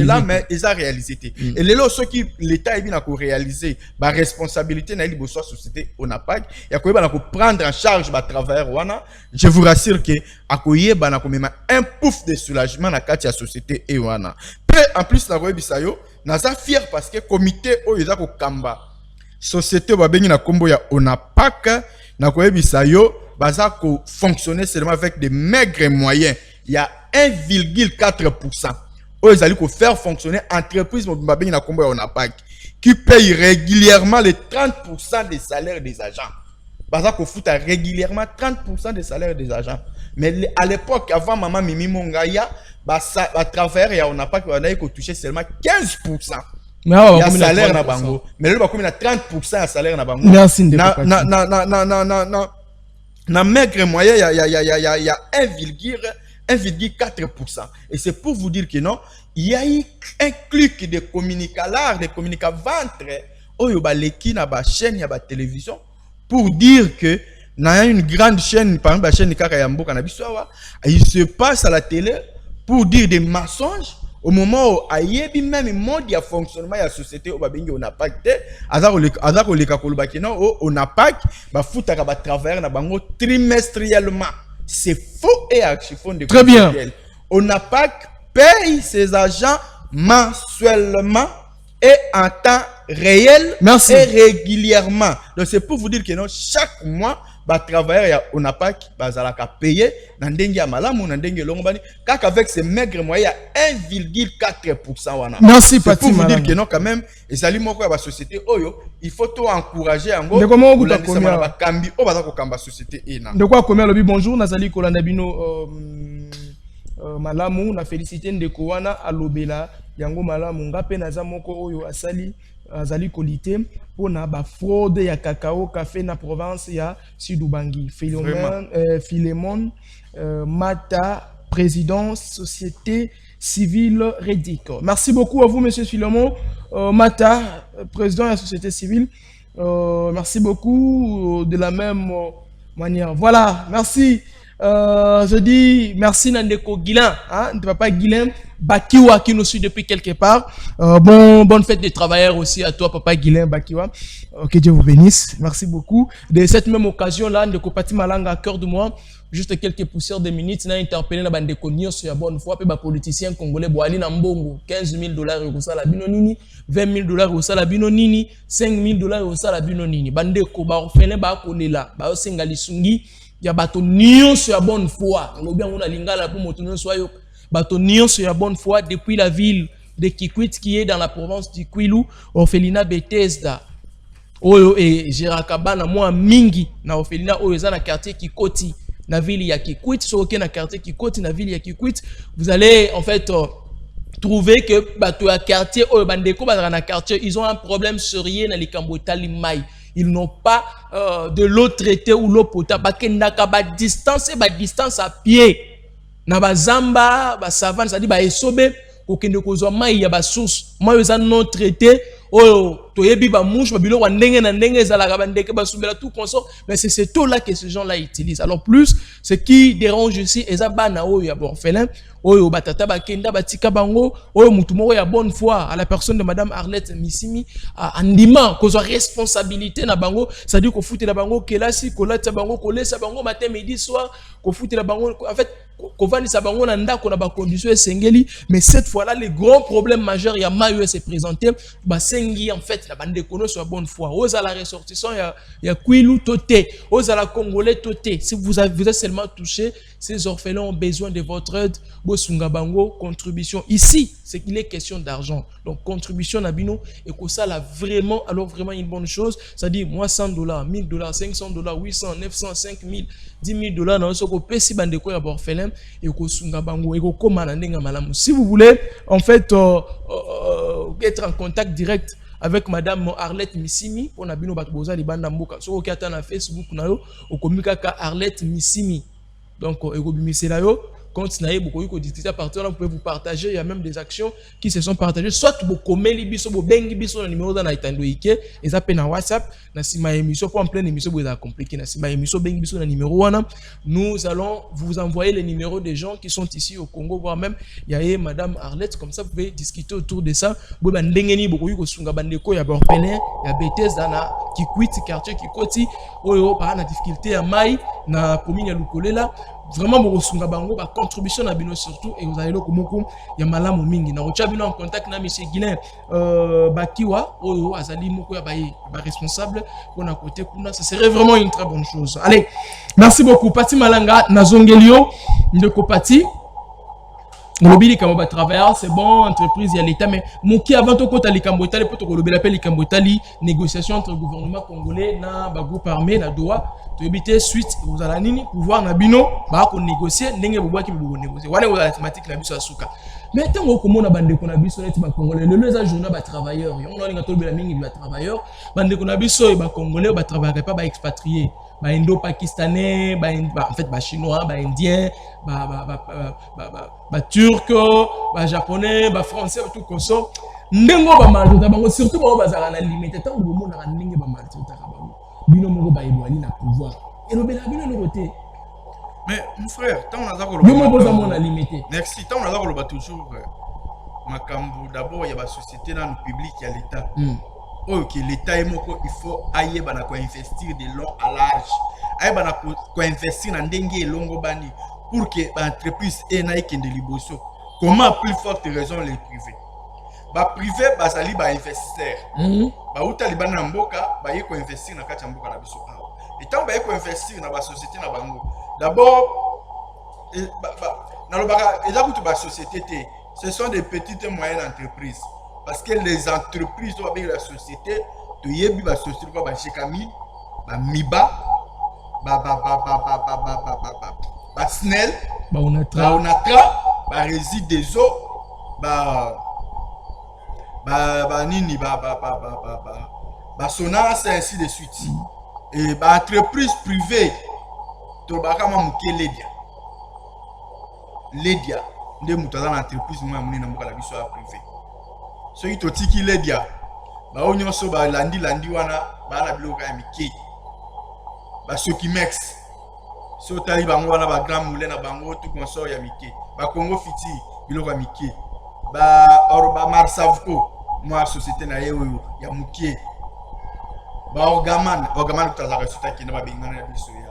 Speaker 3: là mais ils a réalisé. Et les lots ceux qui l'État est bien à réaliser ba responsabilité na libo société ONAPAC il y a quoi prendre en charge ba travailleurs wana. Je vous rassure que akoye ba na ko même un pouf de soulagement na kati ya société e wana. En plus na bisayo naza fier parce que comité oyo ko kamba société ba bengi na kombo ya ONAPAC na ko bisayo baza ko fonctionner seulement avec des maigres moyens. Il y a 1,4% oyo ezali ko faire fonctionner entreprise ba bengi na kombo ya ONAPAC qui paye régulièrement les 30% des salaires des agents. Baza ko futa régulièrement 30% des salaires des agents. Mais à l'époque avant maman Mimi Monga ya à travers on n'a pas touché seulement 15%. Il y a salaire na bango. Mais là comme il a 30% à salaire na bango.
Speaker 2: Merci
Speaker 3: na maigre moyen il y a 1,4%. Et c'est pour vous dire que non, il y a eu un clic de communicateurs, de communicateurs oyo ba leki na ba chaîne ya ba télévision pour dire que na une grande chaîne par exemple la chaîne Kaka ya Mboka na biso il se passe à la télé pour dire des mensonges au moment où ayebi même mode ya fonctionnement ya société au babengi ONAPAC te azako leka koloba kino ONAPAC ba futaka ba travailler na bango trimestriellement. C'est faux et archi-faux de
Speaker 2: très bien.
Speaker 3: ONAPAC paye ses agents mensuellement et en temps réel.
Speaker 2: Merci.
Speaker 3: Et régulièrement. Donc c'est pour vous dire que non chaque mois ba travailleurs ya ONAPAC bazalaka payer na ndenge ya malamu na ndenge longo bani kaka avec ces maigres moyens ya 1,4% wana.
Speaker 2: Merci
Speaker 3: Paty
Speaker 2: Paty
Speaker 3: Malanga. Dire que non quand même et sali moko ya ba société oyo il faut to encourager yango.
Speaker 2: De comment vous t'accommoder
Speaker 3: ba kambi o baza ko kamba société ena.
Speaker 2: De quoi combien lobby bonjour Nazali Kolanda bino malamu na félicité ndeko wana alobela yango malamu ngape naza moko oyo asali azali kolite pona ba fraude ya cacao café na province ya Sud-Ubangi. Philemon Mata, président société civile Redic. Merci beaucoup à vous monsieur Philemon Mata, président de la société civile. Merci beaucoup de la même manière. Voilà, merci. Je dis merci Nandeko Guilain, hein, papa Guilain Bakiwa qui nous suit depuis quelque part. Bonne fête des travailleurs aussi à toi papa Guilain Bakiwa. Que Dieu vous bénisse. Merci beaucoup. De cette même occasion là, Ndeko Paty Malanga à cœur de moi. Juste quelques poussières de minutes, n'a interpellé la bande de cognos sur la bonne foi, puis les politiciens congolais boali na mbongo, $15,000 au sala binonini, $20,000 au sala binonini, $5,000 au sala binonini. Bande ko ba orphelin ba kolela, ba osengali sungi. Ya bato nion sur la bonne foi. On bien on a lingala pour motono soyo. Bato nion sur la bonne foi depuis la ville de Kikwit qui est dans la province du Kwilu, orphelinat Bethesda. Oyo et Jirakaba na moi mingi na orphelinat oyo za na quartier Kikoti na ville ya Kikwit, so ok na quartier Kikoti na ville ya Kikwit, vous allez en fait trouver que bato ya quartier oyo bandeko ba na quartier, ils ont un problème sérieux na likambo tali mai. Ils n'ont pas de l'eau traitée ou l'eau potable. Bakendaka ba distance à pied. Na ba zamba, ba savane, ça dit ba esobe ko kende ko zo mai ya ba source. Mai za non traité. Oh, toyebi ba mouche ba bilo wa ndenge na ndenge ezalaka ba ndeke ba soubela tout consort. Mais c'est ce taux là que ces gens là utilisent. Alors plus ce qui dérange ici eza bana oyo ya orphelin. Oyo batata bakenda batika bango oyo mutu moko ya bonne foi à la personne de madame Arlette Missimi andima ko zo responsabilité na bango, ça dit ko foutela bango kelasi ko lata bango ko lesa bango matin midi soir ko foutela bango en fait ko vanisa bango na ndako na ba condition esengeli. Mais cette fois là le grand problème majeur ya mayo s'est présenté ba sengi en fait la bande kono sur la bonne foi oza la ressortissant ya Kwilu toté oza la congolais toté. Si vous êtes seulement touché, ces orphelins ont besoin de votre aide. Bosungabango, contribution. Ici, c'est qu'il est question d'argent. Donc, contribution Nabino, et que ça, là, vraiment, alors vraiment une bonne chose. C'est-à-dire, moi, $100, $1,000, $500, $800, $900, $5,000, $10,000, dans ce qu'on peut si bandeko ya orphelin, et que Sungabango, et que komanandenga malamu. Si vous voulez, en fait, être en contact direct avec madame Arlette Missimi, on a bino batboza li banda mboka. So, ok, attends na Facebook, na yo, okomikaka Arlette Missimi. Donc, ekobimisela yo. Continuez beaucoup discuter à partir là, vous pouvez vous partager. Il y a même des actions qui se sont partagées. Soit vous commelez biso, vous bengi biso le numéro dans l'Itando Ike, et ça na WhatsApp, na sima émission pour en pleine émission vous avez compliqué. Na sima émission bengi biso na numéro wana. Nous allons vous envoyer les numéros des gens qui sont ici au Congo, voire même il y a madame Arlette, comme ça vous pouvez discuter autour de ça. Vous pouvez ndengeni beaucoup yuko sunga bandeko ya orphelin, ya Bethesda na Kikwit quartier Kikoti, oyo ba na difficulté ya mai na commune ya Lukolela. Vraiment beaucoup sunga bango ba contribution na bino surtout et vous allez le komoko ya malamu mingi na rocha bino en contact na monsieur Guilain Bakiwa oyo azali moko ya ba responsable pour na côté kuna, ça serait vraiment une très bonne chose. Allez, merci beaucoup Paty Malanga nazongelio ndeko Paty. Lobili kama ba travailleur c'est bon entreprise ya l'état mais moki avant to kota likambo tali poto ko lobela pe likambo tali négociation entre le gouvernement congolais na ba groupe armé na Doha to ebité suite vous allez nini pouvoir na bino ba ko négocier ndenge bo bwaki bo négocier wana vous la thématique na biso asuka mais tango ko mona bande ko na biso net ba congolais le leza journée ba travailleur on a linga to lobela mingi ba travailleur bande ko na biso ba congolais ba travailleur pas ba expatrié ba indo-pakistanais, en fait, ba chinois, ba indien, ba turc, ba japonais, ba français, tout comme ça. Ndengo ba malta bango surtout ba bazala na limité tant bo mona na ndenge ba malta ta bango. Bino moko ba ebwali na pouvoir. Et lobela bino no côté.
Speaker 3: Mais mon frère, tant on a
Speaker 2: d'accord. Bino moko za mona limité.
Speaker 3: Merci, tant on a d'accord toujours makambu d'abord il y a ba société dans le public, il y a l'état. Ok, l'État est moko, il faut aille bana ko investir de long à large. Aille bana ko investir dans dengue longo bani pour que l'entreprise ait na ikende liboso. Comment plus forte raison les privés? Ba privé basali ba investisseur. Ba uta libana mboka ba yeko investir na kati mboka na biso. Et tant que investir dans la société, d'abord, dans la société, ce sont des petites et moyennes entreprises. Parce que les entreprises avec la société, tu y es la société comme Chekami, Miba, Snell, Onatra, Réside des eaux, Nini, Sonas, et ainsi de suite. Et entreprise privée, tu vas Ledia, de mutazana l'entreprise moi muni na mboka la biso ya privé. So qui totiki Ledia, ba onyo so ba landi wana ba la biloko ya mike. Ba Sokimex. So tali bango wana ba Grand Moulin na bango tout consort ya mike. Ba Congo Fiti biloko ya mike. Ba Marsavco, moi société na yeyo ya mukie. Ba Orgaman tazaka resultat qui na ba bengana ya biso ya.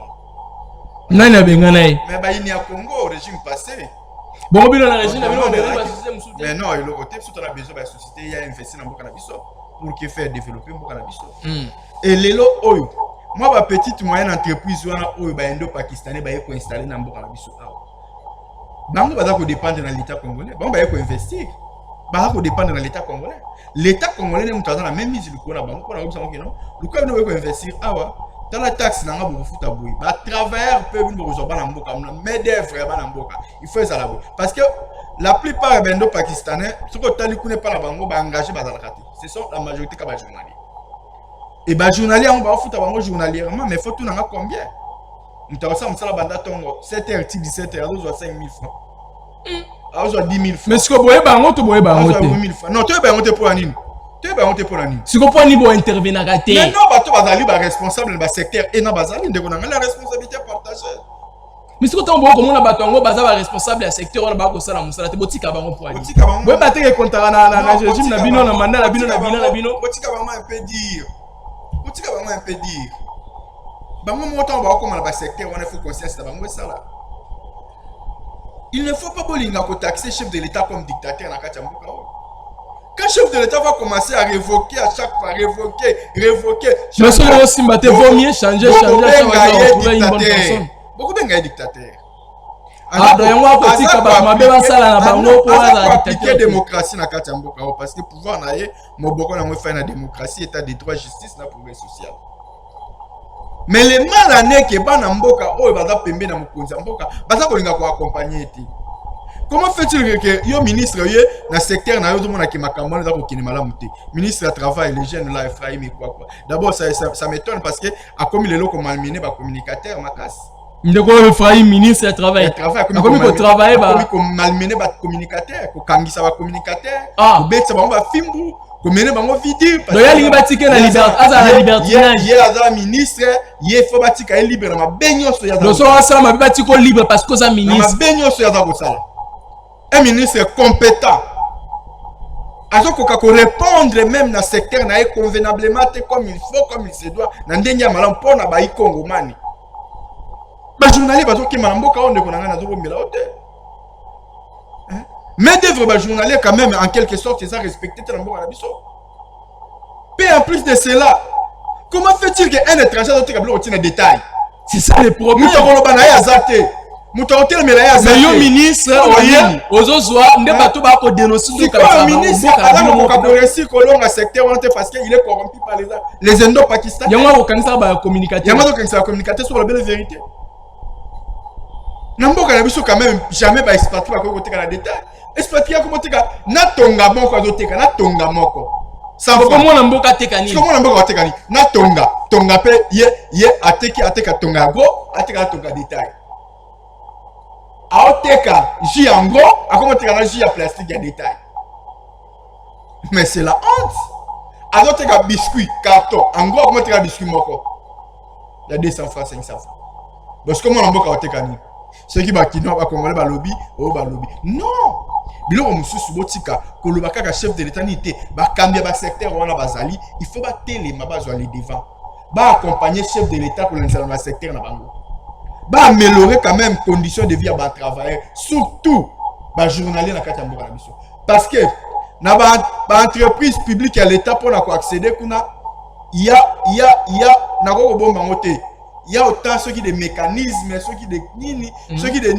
Speaker 2: Nani abengana ye?
Speaker 3: Mais bah il y a Congo au régime passé.
Speaker 2: Bon bilo na régime
Speaker 3: mais non, il a côté surtout la besoin de la société il y a investi dans cannabis pour que faire développer mon cannabis. Et les lots oyo. Moi ma petite moyenne entreprise wana oyo ba indo pakistanais ba yeko installer dans cannabis. Bango ba ko dépendre de l'état congolais. Bango ba yeko investir. Ba ko dépendre de l'état congolais. L'état congolais n'est pas dans la même mise le na bango pour na ko que non. Le quoi no investir awa. Dans la taxe, il y a beaucoup de travailleurs peuvent nous résoudre dans mboka, mais des frères dans mboka. Il faut ça là-bas. Parce que la plupart des Pakistanais, ce que tu ne connais pas la banque, engagés dans la carte. Ce sont la majorité qui est journalier. Et les journaliers, on va foutre la journalièrement, mais il faut tout n'en combien. Nous avons ça la bande 7h, 17h, nous avons 5 000 francs. Nous avons 10 000 francs. Mais ce que vous voyez, vous avez 8 000 francs. Non, tu as pour la ligne. Si vous pouvez pas intervenir, mais non, tu es responsable du secteur et non, la responsabilité partagée. Mais si vous êtes comment on a responsable du secteur, on a ça la musala, tu botika bango pour aller. Vous battez les comptes na régime na bino na mandat na bino. Botika bango un peu dire. Botika bango un peu dire. Bango montant ba comme na secteur, on a faut conscience bango ça là. Il ne faut pas bolinga ko taxer chef de l'État comme dictateur na kati mboka. Quand le chef de l'État va commencer à révoquer à chaque fois, révoquer. Mais si on aussi vaut mieux changer, trouver une bonne personne. Beaucoup de dictateurs. Ah, donc on va dire que ma ça là na bango pour la démocratie na kati mboka parce que pouvoir na ye moboko na mo faire na démocratie état de droit justice na progrès social. Mais les malané que ba na mboka o ba za pembe na mokonzi mboka ba za kolinga ko accompagner ti. Comment fait-il que yo ministre yo na secteur na yo tout monde qui makambo na ko kinimala muté ministre du travail les jeunes là Ephraim et quoi d'abord ça m'étonne parce que a comme les locaux malmenés ba communicateur makas ndeko Ephraim ministre du travail comme ko travailler ba comme malmené ba communicateur ko kangisa ba communicateur ko betsa ba fimbu ko mener bango vidéo parce que donc ya batike na liberté aza na liberté ye aza ministre ye faut batika libre na mabenyo so ya donc so ça ma batiko libre parce que ça ministre na mabenyo so ya za ko sala. Un ministre compétent. Alors qu'on répondre même dans le secteur convenablement comme il faut, comme il se doit. Dans le malam pour na baï Congo mani. Les journalistes parce que malambo ka on est konanga na zoko mila hote. Mais devrait journalier quand même en quelque sorte ça respecter tambo na biso. Et en plus de cela, comment fait-il qu'un étranger doit te bloquer dans détail? C'est ça le problème. Mais yo ministre oye ozozwa nde bato ba ko dénoncer le ministre alors ko réussir ko longa secteur on parce que il est corrompu par les indo-pakistanais. Yango ko kanisa ba communicateur. Yango ko kanisa communicateur sur la belle vérité. Namboka na biso quand même jamais ba expatrié ba ko teka na détail. Expatrié ko teka na tonga moko azoteka na tonga moko. Ça va comment namboka teka ni? Comment namboka teka ni? Na tonga pe ye ateka tonga go ateka tonga détail. Aoteka jus en gros, à comment tu as jus en plastique en détail. Mais c'est la honte. Aoteka biscuit, carton, en gros, comment tu as biscuit moko. Il y a 200 francs, 500 francs. Parce que comment on a aoteka ni? Ceux qui va kino va congolais ba lobby, ba lobby. Non. Biloko mususu botika kolobaka ka chef de l'état nité ba kambia ba secteur wana bazali, il faut ba telema ba zo aller devant. Ba accompagner chef de l'état pour l'installer dans le secteur na bango. Bah améliorer quand même conditions de vie à travailler surtout bah journalier na kati mboka na biso parce que na ba entreprise publique à l'état pour na ko accéder kuna il y a na ko bomba ngote il y a autant ceux qui des mécanismes, ceux qui des nini, ceux qui des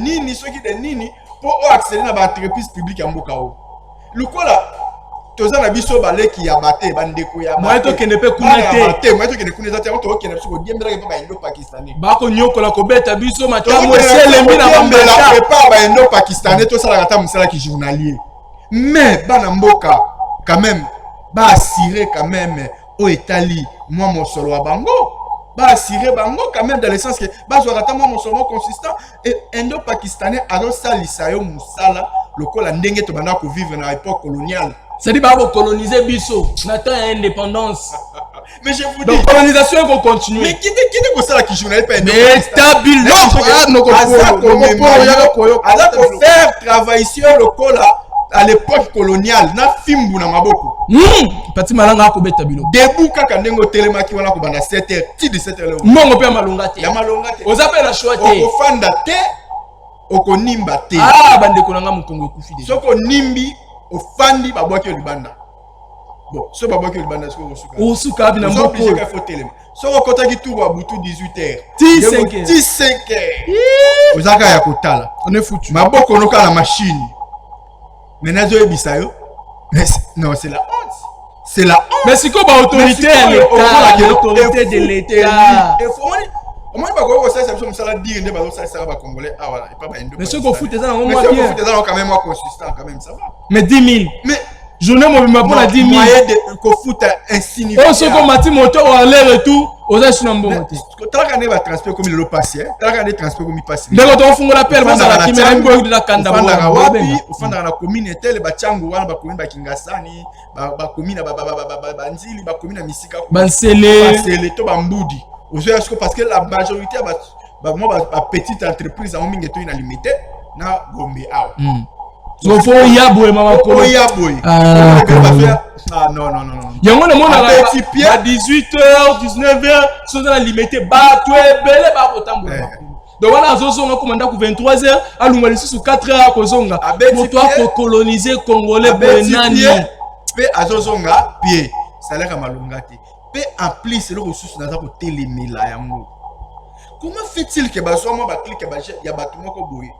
Speaker 3: nini pour accéder à l'entreprise publique en Bokao. Le quoi là, tous les abisso balé qui a batté, bandeko ya.
Speaker 2: Moi to qui ne peut connaître.
Speaker 3: Moi to qui ne connaît pas, to qui ne peut pas bien indo pakistanais.
Speaker 2: Ba ko nyoko la ko beta biso matamu
Speaker 3: c'est
Speaker 2: selemi na
Speaker 3: bambela pas ba indo pakistanais to sala kata musala ki journalier. Mais bana mboka quand même ba assurer quand même au Italie moi mon solo à bango. Ba assurer bango quand même dans le sens que ba zo kata moi mon solo consistant et indo pakistanais alors ça lisayo musala lokola ndenge to bana ko vivre na époque coloniale.
Speaker 2: C'est-à-dire que coloniser biso, n'attend indépendance.
Speaker 3: Mais je vous dis.
Speaker 2: Donc colonisation va continuer.
Speaker 3: Mais qui est ça qui journaliste pas
Speaker 2: mais stable
Speaker 3: faire travailler sur le col à l'époque coloniale na fimbu na maboko.
Speaker 2: Pati malanga ko beta bilo.
Speaker 3: Debu kaka ndengo telema ki wana ko bana 7h, ti 17h.
Speaker 2: Mongo pe malonga te.
Speaker 3: Ya malonga te.
Speaker 2: Ozape la choix te.
Speaker 3: Okofanda te. Okonimba te.
Speaker 2: Ah bande ko nanga mukongo kufi de.
Speaker 3: Soko nimbi ofandi babwaki libanda. Bon, ce babwaki libanda ce ko
Speaker 2: osuka bi na mboko.
Speaker 3: Il faut telema. Soko kotaki tout wa butu 18h.
Speaker 2: 15h.
Speaker 3: Ozaka ya kotala. On est foutu. Maboko noka la machine. Maintenant zo ebisayo. Non, c'est la honte. C'est la honte.
Speaker 2: Mais c'est quoi autorité de l'État, l'autorité de l'État.
Speaker 3: Au moins, ça ça dire ne ba ça va congolais. Ah voilà, et pas ba indo.
Speaker 2: Mais ce qu'on fout des gens,
Speaker 3: moi bien. Mais ce qu'on fout des gens quand même moi consistant quand même ça va.
Speaker 2: Mais 10 000. Mais journée moi me prend 10 000.
Speaker 3: Moyen de qu'on fout insignifiant.
Speaker 2: Oh ce qu'on m'a dit moteur aller retour aux assunambo.
Speaker 3: Tant qu'on va transport comme le passé, tant qu'on est transport comme il passe.
Speaker 2: Mais quand on fongo la pelle moi ça la kimera ngo de la kanda
Speaker 3: bo. Ufanda na commune telle ba changu wana ba commune ba Kingasani, ba commune ba Nzili, ba commune Misika. Bansele to bambudi. Parce que la majorité ba petite entreprise en mingi to inalimité na Gombe awa.
Speaker 2: So faut yabo mama ko.
Speaker 3: Ah non.
Speaker 2: Yango na mona à 18h, 19h, so na limité ba to ebele ba kotambola. Donc voilà azozonga komanda ku 23h, alunga lisusu 4h akozonga. Pour toi ko coloniser congolais benani.
Speaker 3: Pe azozonga pied, salaire à malonga te. Pe en plus c'est le ressource naza ko telemela yango. Comment fait-il que baso moi ba clique ba ya batu moko boye?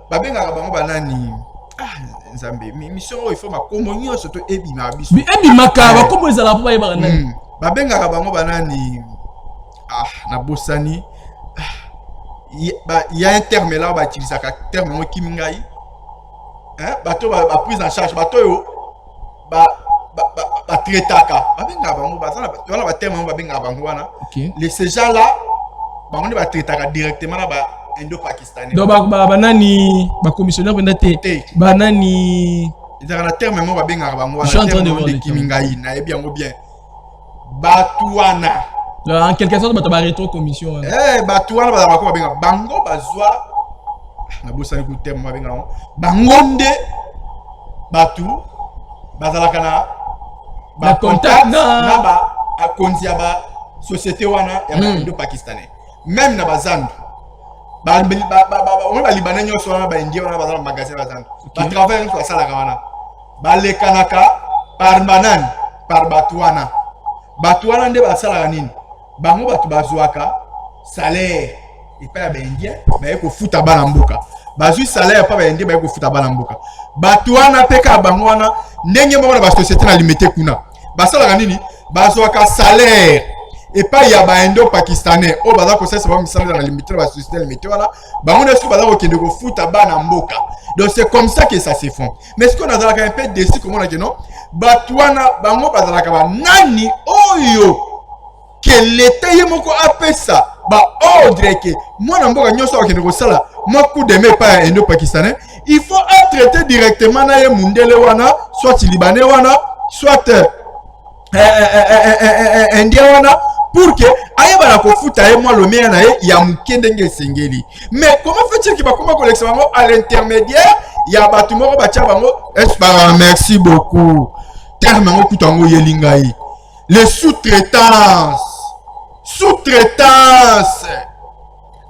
Speaker 3: Babenga bango banani. Ah nzambe mission il faut makombo nyonso to ebima biso.
Speaker 2: Bi ebima ka bakombo ezala pa yeba nani.
Speaker 3: Babenga bango banani. Ah na bosani. Il y a un terme là ba utiliser ka terme kimingai. Hein bato ba prise en charge bato yo ba traitaka. Babenga bango bazana ba terme babenga bango wana. Les ces gens là bango ba traitaka directement là ba indo-pakistanais.
Speaker 2: Donc banani ba commissionnaire pendate banani
Speaker 3: ils ont un terme moi ba benga bango
Speaker 2: je suis en train de voir
Speaker 3: de kimingai na ebi yango bien batuana
Speaker 2: en quelque sorte ba rétro commission
Speaker 3: batuana ba ko benga bango bazwa na bosa ku terme ba benga bangonde batu bazala kana ba contact na ba akonzi ba société wana ya indo-pakistanais même na bazandu on va libanais nyonso wana ba indien wana bazala magasin bazandu ba travail sur sala kana ba le kanaka par banane par batuana nde basala nini bango batu bazwaka salaire et pas ba indien ba eko futa bana mboka bazui salaire pas ba indien ba eko futa bana mboka batuana peka bango wana ndenge moko na ba société na limité kuna basala nini bazwaka salaire et pas ya ba indo-pakistanais o baza ko sesa ba misala na limité na ba société limité voilà bango nesko baza ko kende ko futa bana mboka. Donc c'est comme ça que ça se fait. Mais ce qu'on a un peu déçu comme on a dit non batuana bango bazala ka ba nani oyo que l'état yemoko appelle ça ba ordre que moi na mboka nyoso ko kende ko sala moi coup de main pas indo-pakistanais il faut traiter directement na ye mundele wana soit libanais wana soit indien wana pour que aye bana ko futa ye moi le mien na ye ya mukende nge sengeli. Mais comment fait-il que ba comment collection bango à l'intermédiaire ya batu moko ba tia bango merci beaucoup terme ngo kutango yelingai les sous-traitance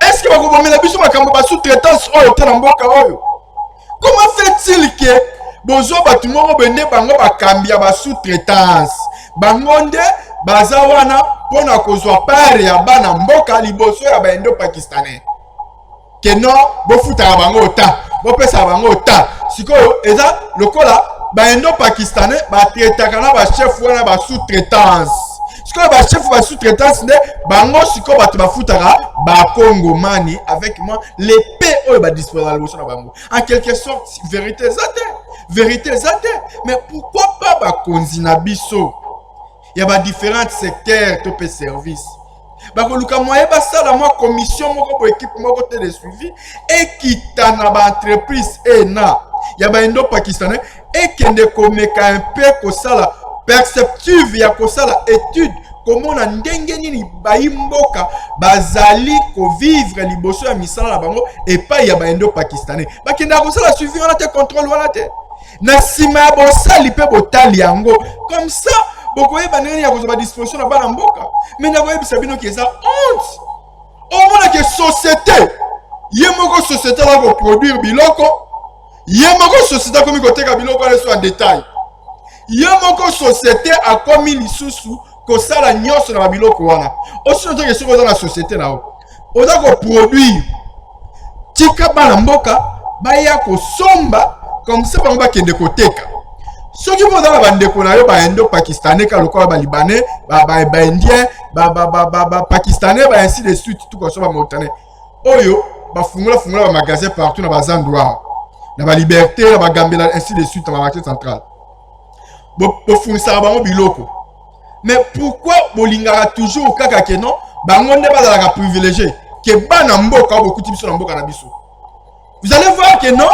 Speaker 3: est-ce que ba ko bomela biso makambo ba sous-traitance oyo tena mboka oyo comment fait-il que bozo batu moko bende bango ba kambia ba sous-traitance bango nde baza wana pona kozwa pare ya bana mboka liboso ya ba indo-pakistanais. Que non, bo futa bango ta, bo pesa bango ta. Sikoyo eza lokola ba indo-pakistanais ba traitaka na ba chef wana ba sous-traitance. Sikoyo ba chef ba sous-traitance ne bango sikoyo bato ba futaka ba Congomani avec moi l'épée oyo ba disposer la lotion na bango. En quelque sorte vérité zate. Vérité zate. Mais pourquoi pas ba konzi na biso? Il y a différents secteurs to pe service. Bakoluka moye basala moi commission moko pour équipe moko te de suivi et kitana ba entreprise ena ya ba indo-pakistanais et kende komeka un peu kosala perceptive ya kosala étude comment na ndenge nini baimboka bazali ko vivre liboso ya misala na bango et pas ya ba indo-pakistanais bakenda kosala suivi wana te contrôle wana te na sima ya bosali pe botali yango comme ça bokoye banene ya kozwa disposition na bana mboka mais na boye bisabino ki eza honte au moins que société yemoko société la ko produire biloko yemoko société comme koteka biloko ale so en détail yemoko société a komi lisusu kosala nyonso na biloko wana aussi notre question dans la société na oza ko produire tika bana mboka baya ko somba comme ça bango bakende koteka soki boza na bandeko na yo ba indo-pakistanais ka lokola ba libanais ba indien ba pakistanais ba ainsi de suite tout comme ça ba mauritanais oyo ba fungula ba magasin partout na ba endroits na ba liberté na ba gambela ainsi de suite na ba marché central bo fungisa bango biloko mais pourquoi bolingaka toujours kaka ke non bango nde bazalaka privilégié ke bana mboka bokuti biso na mboka na biso vous allez voir que non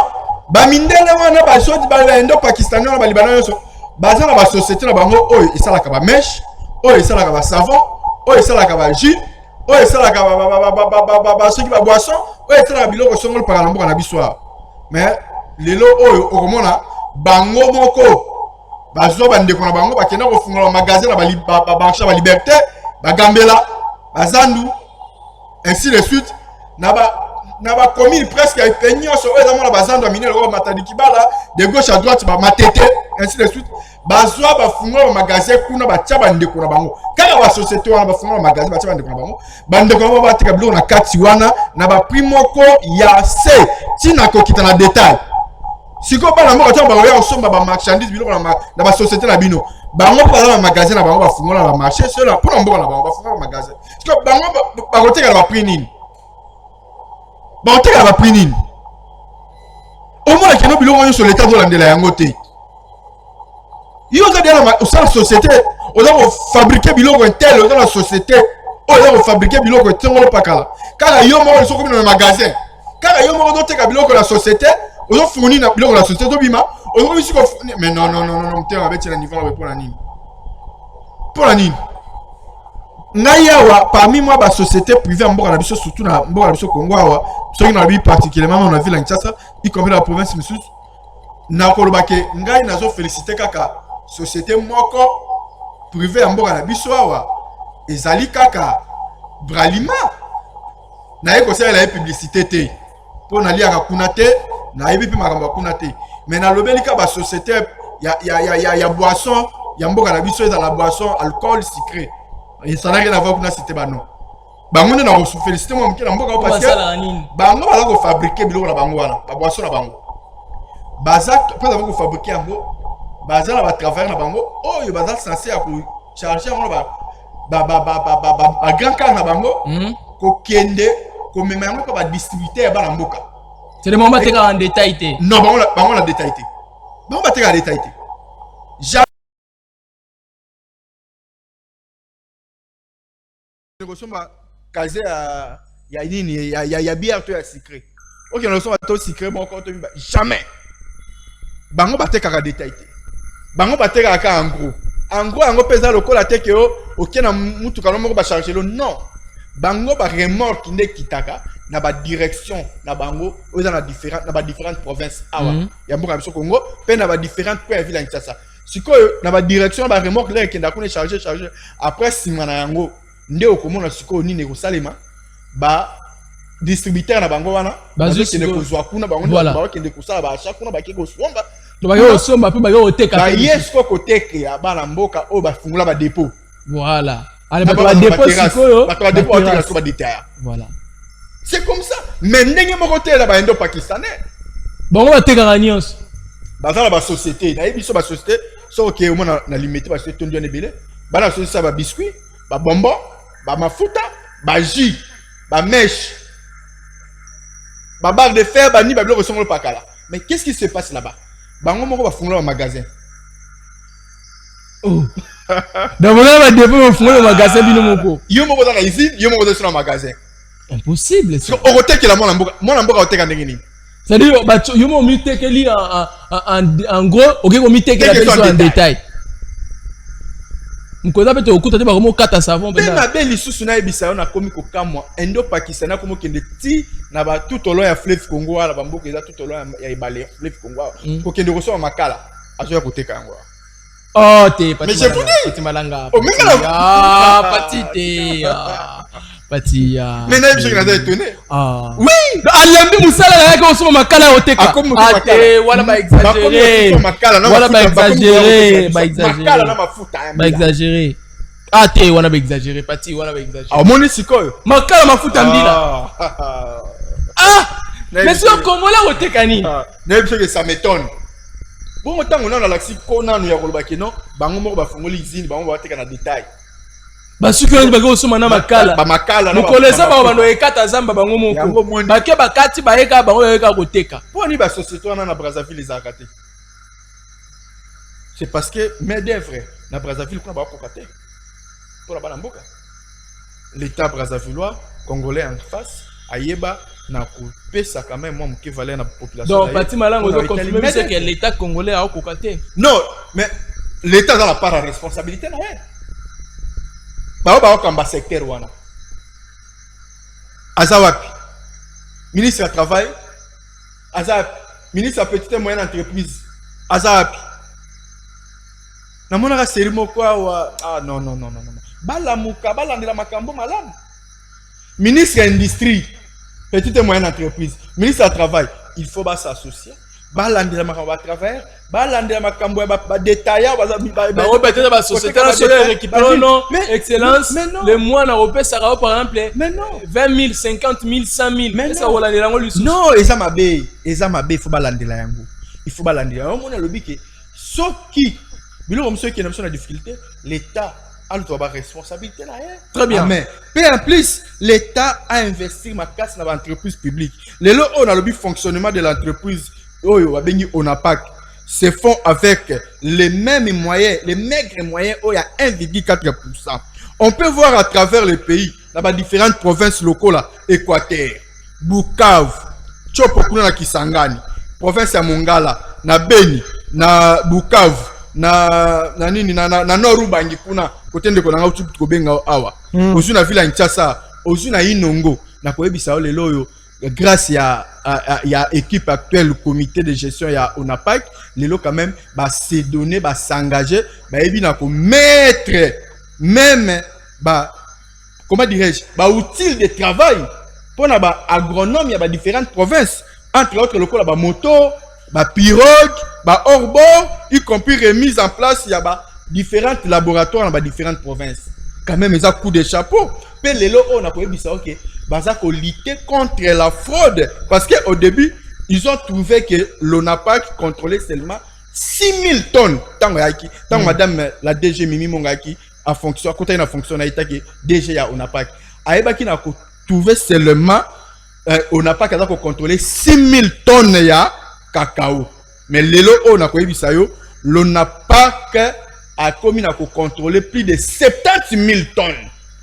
Speaker 3: ba mindele wana ba sodi ba indo-pakistanais wana ba libanais yoso baza na ba société na bango oyo esalaka ba mèche oyo esalaka ba savon oyo esalaka ba jus oyo esalaka ba soki ba boisson oyo esalaka biloko songolo paka na mboka na biso mais lelo oyo okomona bango moko bazwa bandeko na bango bakenda kofungola magasin na ba marché ba liberté ba gambela ba zandu ainsi de suite na ba commune presque peignon so eza mona bazando amine le matadiki bala de gauche à droite ba matete ainsi de suite bazwa ba fungola ba magasin kuna ba tia bandeko na bango kaka ba société wana ba fungola magasin ba tia bandeko na bango bandeko na ba tika biloko na kati wana na ba prix moko ya se tina ko kita na détail siko bana moko tia ba ya osomba ba marchandise biloko na ba société na bino bango pa na magasin na bango ba fungola ba marché cela pour mboka na bango ba fungola ba magasin siko bango ba koteka ba prix nini ba oteka ba prix nini au moins que no biloko sur l'état de l'andela yango te yo za dia na osala société oza ko fabriquer biloko intel oza na société oza ko fabriquer biloko tengolo pakala kala yo mo so ko na magasin kala yo mo do teka biloko na société ozo fournir na biloko na société to bima ozo bisi ko mais non te va mettre na niveau pour la nini ngai awa parmi moi ba société privée mboka na biso surtout na mboka na biso Congo awa soki na bi particulièrement na ville ya Kinshasa y compris la province Missus na koloba ke ngai nazo féliciter kaka société moko privée mboka na biso awa ezali kaka Bralima na yeko sala la publicité te pour na liaka kuna te na yebi pe makambo kuna te mais na lobeli ka ba société ya boisson ya mboka na biso eza la boisson alcool sucré. Et ça n'a rien à voir avec la cité bano. Bango ne n'a félicité moi mki na mboka parce que bango bala ko fabriquer biloko na bango wana, ba boisson na bango. Bazak pas avant ko fabriquer yango, bazala na ba travailler na bango, oh yo bazal censé à ko charger yango ba grand car na bango, ko kende, ko mema yango ko ba distributeur ba na mboka.
Speaker 2: C'est le moment teka en détail te.
Speaker 3: Non, bango la détail te. Bango ba teka en détail te. Ressemble casé à ya nini ya bière to ya secret. OK, on ressemble to secret bon quand jamais. Bango bateka détail te. Bango bateka ka en gros yango pesa lokola te ke OK na mutu kana moko ba charger lo non. Bango ba remorque nde kitaka na ba direction na bango oza na différentes provinces awa. Ya mboka biso Congo pe na ba différentes points ville en Kinshasa. Sikoyo na ba direction ba remorque là kenda ko charger après sima na yango nde okomona siko nini ko salema ba distributeur na bango wana bazo kende ko zwa kuna bango ba kende ko sala ba achat kuna ba ke ko somba
Speaker 2: to ba yo somba pe ba yo teka
Speaker 3: ba yesko ko teke ya bana mboka o ba fungula ba dépôt
Speaker 2: voilà Allez, bah, dépôt sikoyo.
Speaker 1: Bah, dépôt à détail.
Speaker 2: Voilà.
Speaker 1: C'est comme ça. Mais n'est-ce pas côté là-bas, indo-pakistanais.
Speaker 2: Bon, on va te gagner.
Speaker 1: Bah, dans la société, dans la société, ça, ok, au moins, on a limité parce que tout le monde est belé. Bah, la société, ça va biscuit, bah, bonbon, bah, mafuta, bah, jus, bah, mèche, bah, barre de fer, bah, ni, bah, le pas là. Mais qu'est-ce qui se passe là-bas? Bah, on va fondre un magasin.
Speaker 2: Oh. D'abord, on va développer le magasin, binomoko.
Speaker 1: Yo, mon dans la usine, yo, mon dans le magasin.
Speaker 2: Impossible.
Speaker 1: Parce que, au côté que la mon amboka, au côté que
Speaker 2: c'est-à-dire, bah, yo, mon mité que li en gros, ok, mon mité que la en détail. Mkoza peut te okuta te ba komo kata savon
Speaker 1: peut-être. Na beli susu na ebisa na komi ko kamwa endo pakistana komo kende ti na ba tout au long ya fleuve Congo ala ba mboka eza tout au long ya ibale fleuve Congo ko kende reçoit makala azo ya koteka yango.
Speaker 2: Oh te pati.
Speaker 1: Mais je vous dis
Speaker 2: pati malanga.
Speaker 1: Oh mais là
Speaker 2: ah pati te. Pati ya.
Speaker 1: Mais na ebisa na étonné.
Speaker 2: Ah.
Speaker 1: Oui,
Speaker 2: aliambi musala na yake osoma makala oteka. Ah te wala ba exagérer. Wala ba exagérer, ba exagérer.
Speaker 1: Makala na mafuta.
Speaker 2: Ba exagérer. Ah te wana ba exagérer pati wana ba exagérer.
Speaker 1: Ah moni sikoyo.
Speaker 2: Makala mafuta mbila. Ah. Mais si on congolais oteka ni.
Speaker 1: Na ebisa que ça m'étonne. Bon autant on a la laxi kona no ya koloba ke non, bango moko ba fongoli izine bango ba teka na détail.
Speaker 2: Ba suki on bako osoma na makala.
Speaker 1: Ba makala
Speaker 2: na. Mukolesa ba bando ekata zamba bango moko. Ba ke bakati ba eka bango eka koteka.
Speaker 1: Pour ni ba société on na Brazzaville les akaté. C'est parce que mais d'œuvre na Brazzaville qu'on ba kokaté. Pour la balamboka. L'état brazzavillois congolais en face ayeba na kopesa quand même moi qui valait na population.
Speaker 2: Donc Pati Malango doit confirmer c'est que l'état congolais a kokaté.
Speaker 1: Non, mais l'état dans la part de responsabilité là. Ba kamba secteur wana. Azawapi. Ministre du travail. Azawapi. Ministre de petite et moyenne entreprise. Azawapi. Na mona ka serimo kwa wa ah non. Balamuka balandela makambo malamu. Ministre de l'industrie, petite et moyenne entreprise. Ministre du travail, il faut s'associer. Balandela makambo travers, balandela makambo ba détailler
Speaker 2: ba peut-être ba société nationale récupérer non excellence le mois na européen ça par exemple
Speaker 1: mais non
Speaker 2: 20 000 50 000 100 000 mais ça balandela ngo lusu
Speaker 1: non eza mabe il faut balandela yango il faut balandela on a lobby que soki bilo comme ceux qui n'ont pas de difficulté l'état a le droit de responsabilité là.
Speaker 2: Très bien.
Speaker 1: Mais en plus, l'État a investi ma casse dans l'entreprise publique. Les lots on a le fonctionnement de l'entreprise ONAPAC se font avec les mêmes moyens, les maigres moyens où il y a 1,4%. On peut voir à travers le pays, dans les différentes provinces locales là, Équateur, Bukavu, Tchopokuna na Kisangani, province ya Mongala, na Beni, na Bukavu, na Norubangi kuna côté de konanga utu kobenga awa ozu na ville ya Kinshasa ozu na Inongo na koyebisa le loyo grâce ya équipe actuelle comité de gestion ya ONAPAC les lots quand même ba se donner ba s'engager ba ebi na ko mettre même ba comment dirais-je ba outil de travail pour na ba agronome ya ba différentes provinces entre autres le ko ba moto ba pirogue ba orbo y compris remise en place ya ba différents laboratoires dans différentes provinces. Quand même, ils ont coup de chapeau. Mais les lots, on a dit ça, ok. Ils ont lutter contre la fraude. Parce qu'au début, ils ont trouvé que l'ONAPAC contrôlait seulement 6000 tonnes. Tant madame la DG Mimi Mongaki a fonctionné, quand elle a fonctionné, DG à ONAPAC. Aïbaki n'a trouvé seulement ONAPAC a contrôlé 6000 tonnes de cacao. Mais les lots, on a dit ça, l'ONAPAC a commis à contrôler plus de 70 000 tonnes.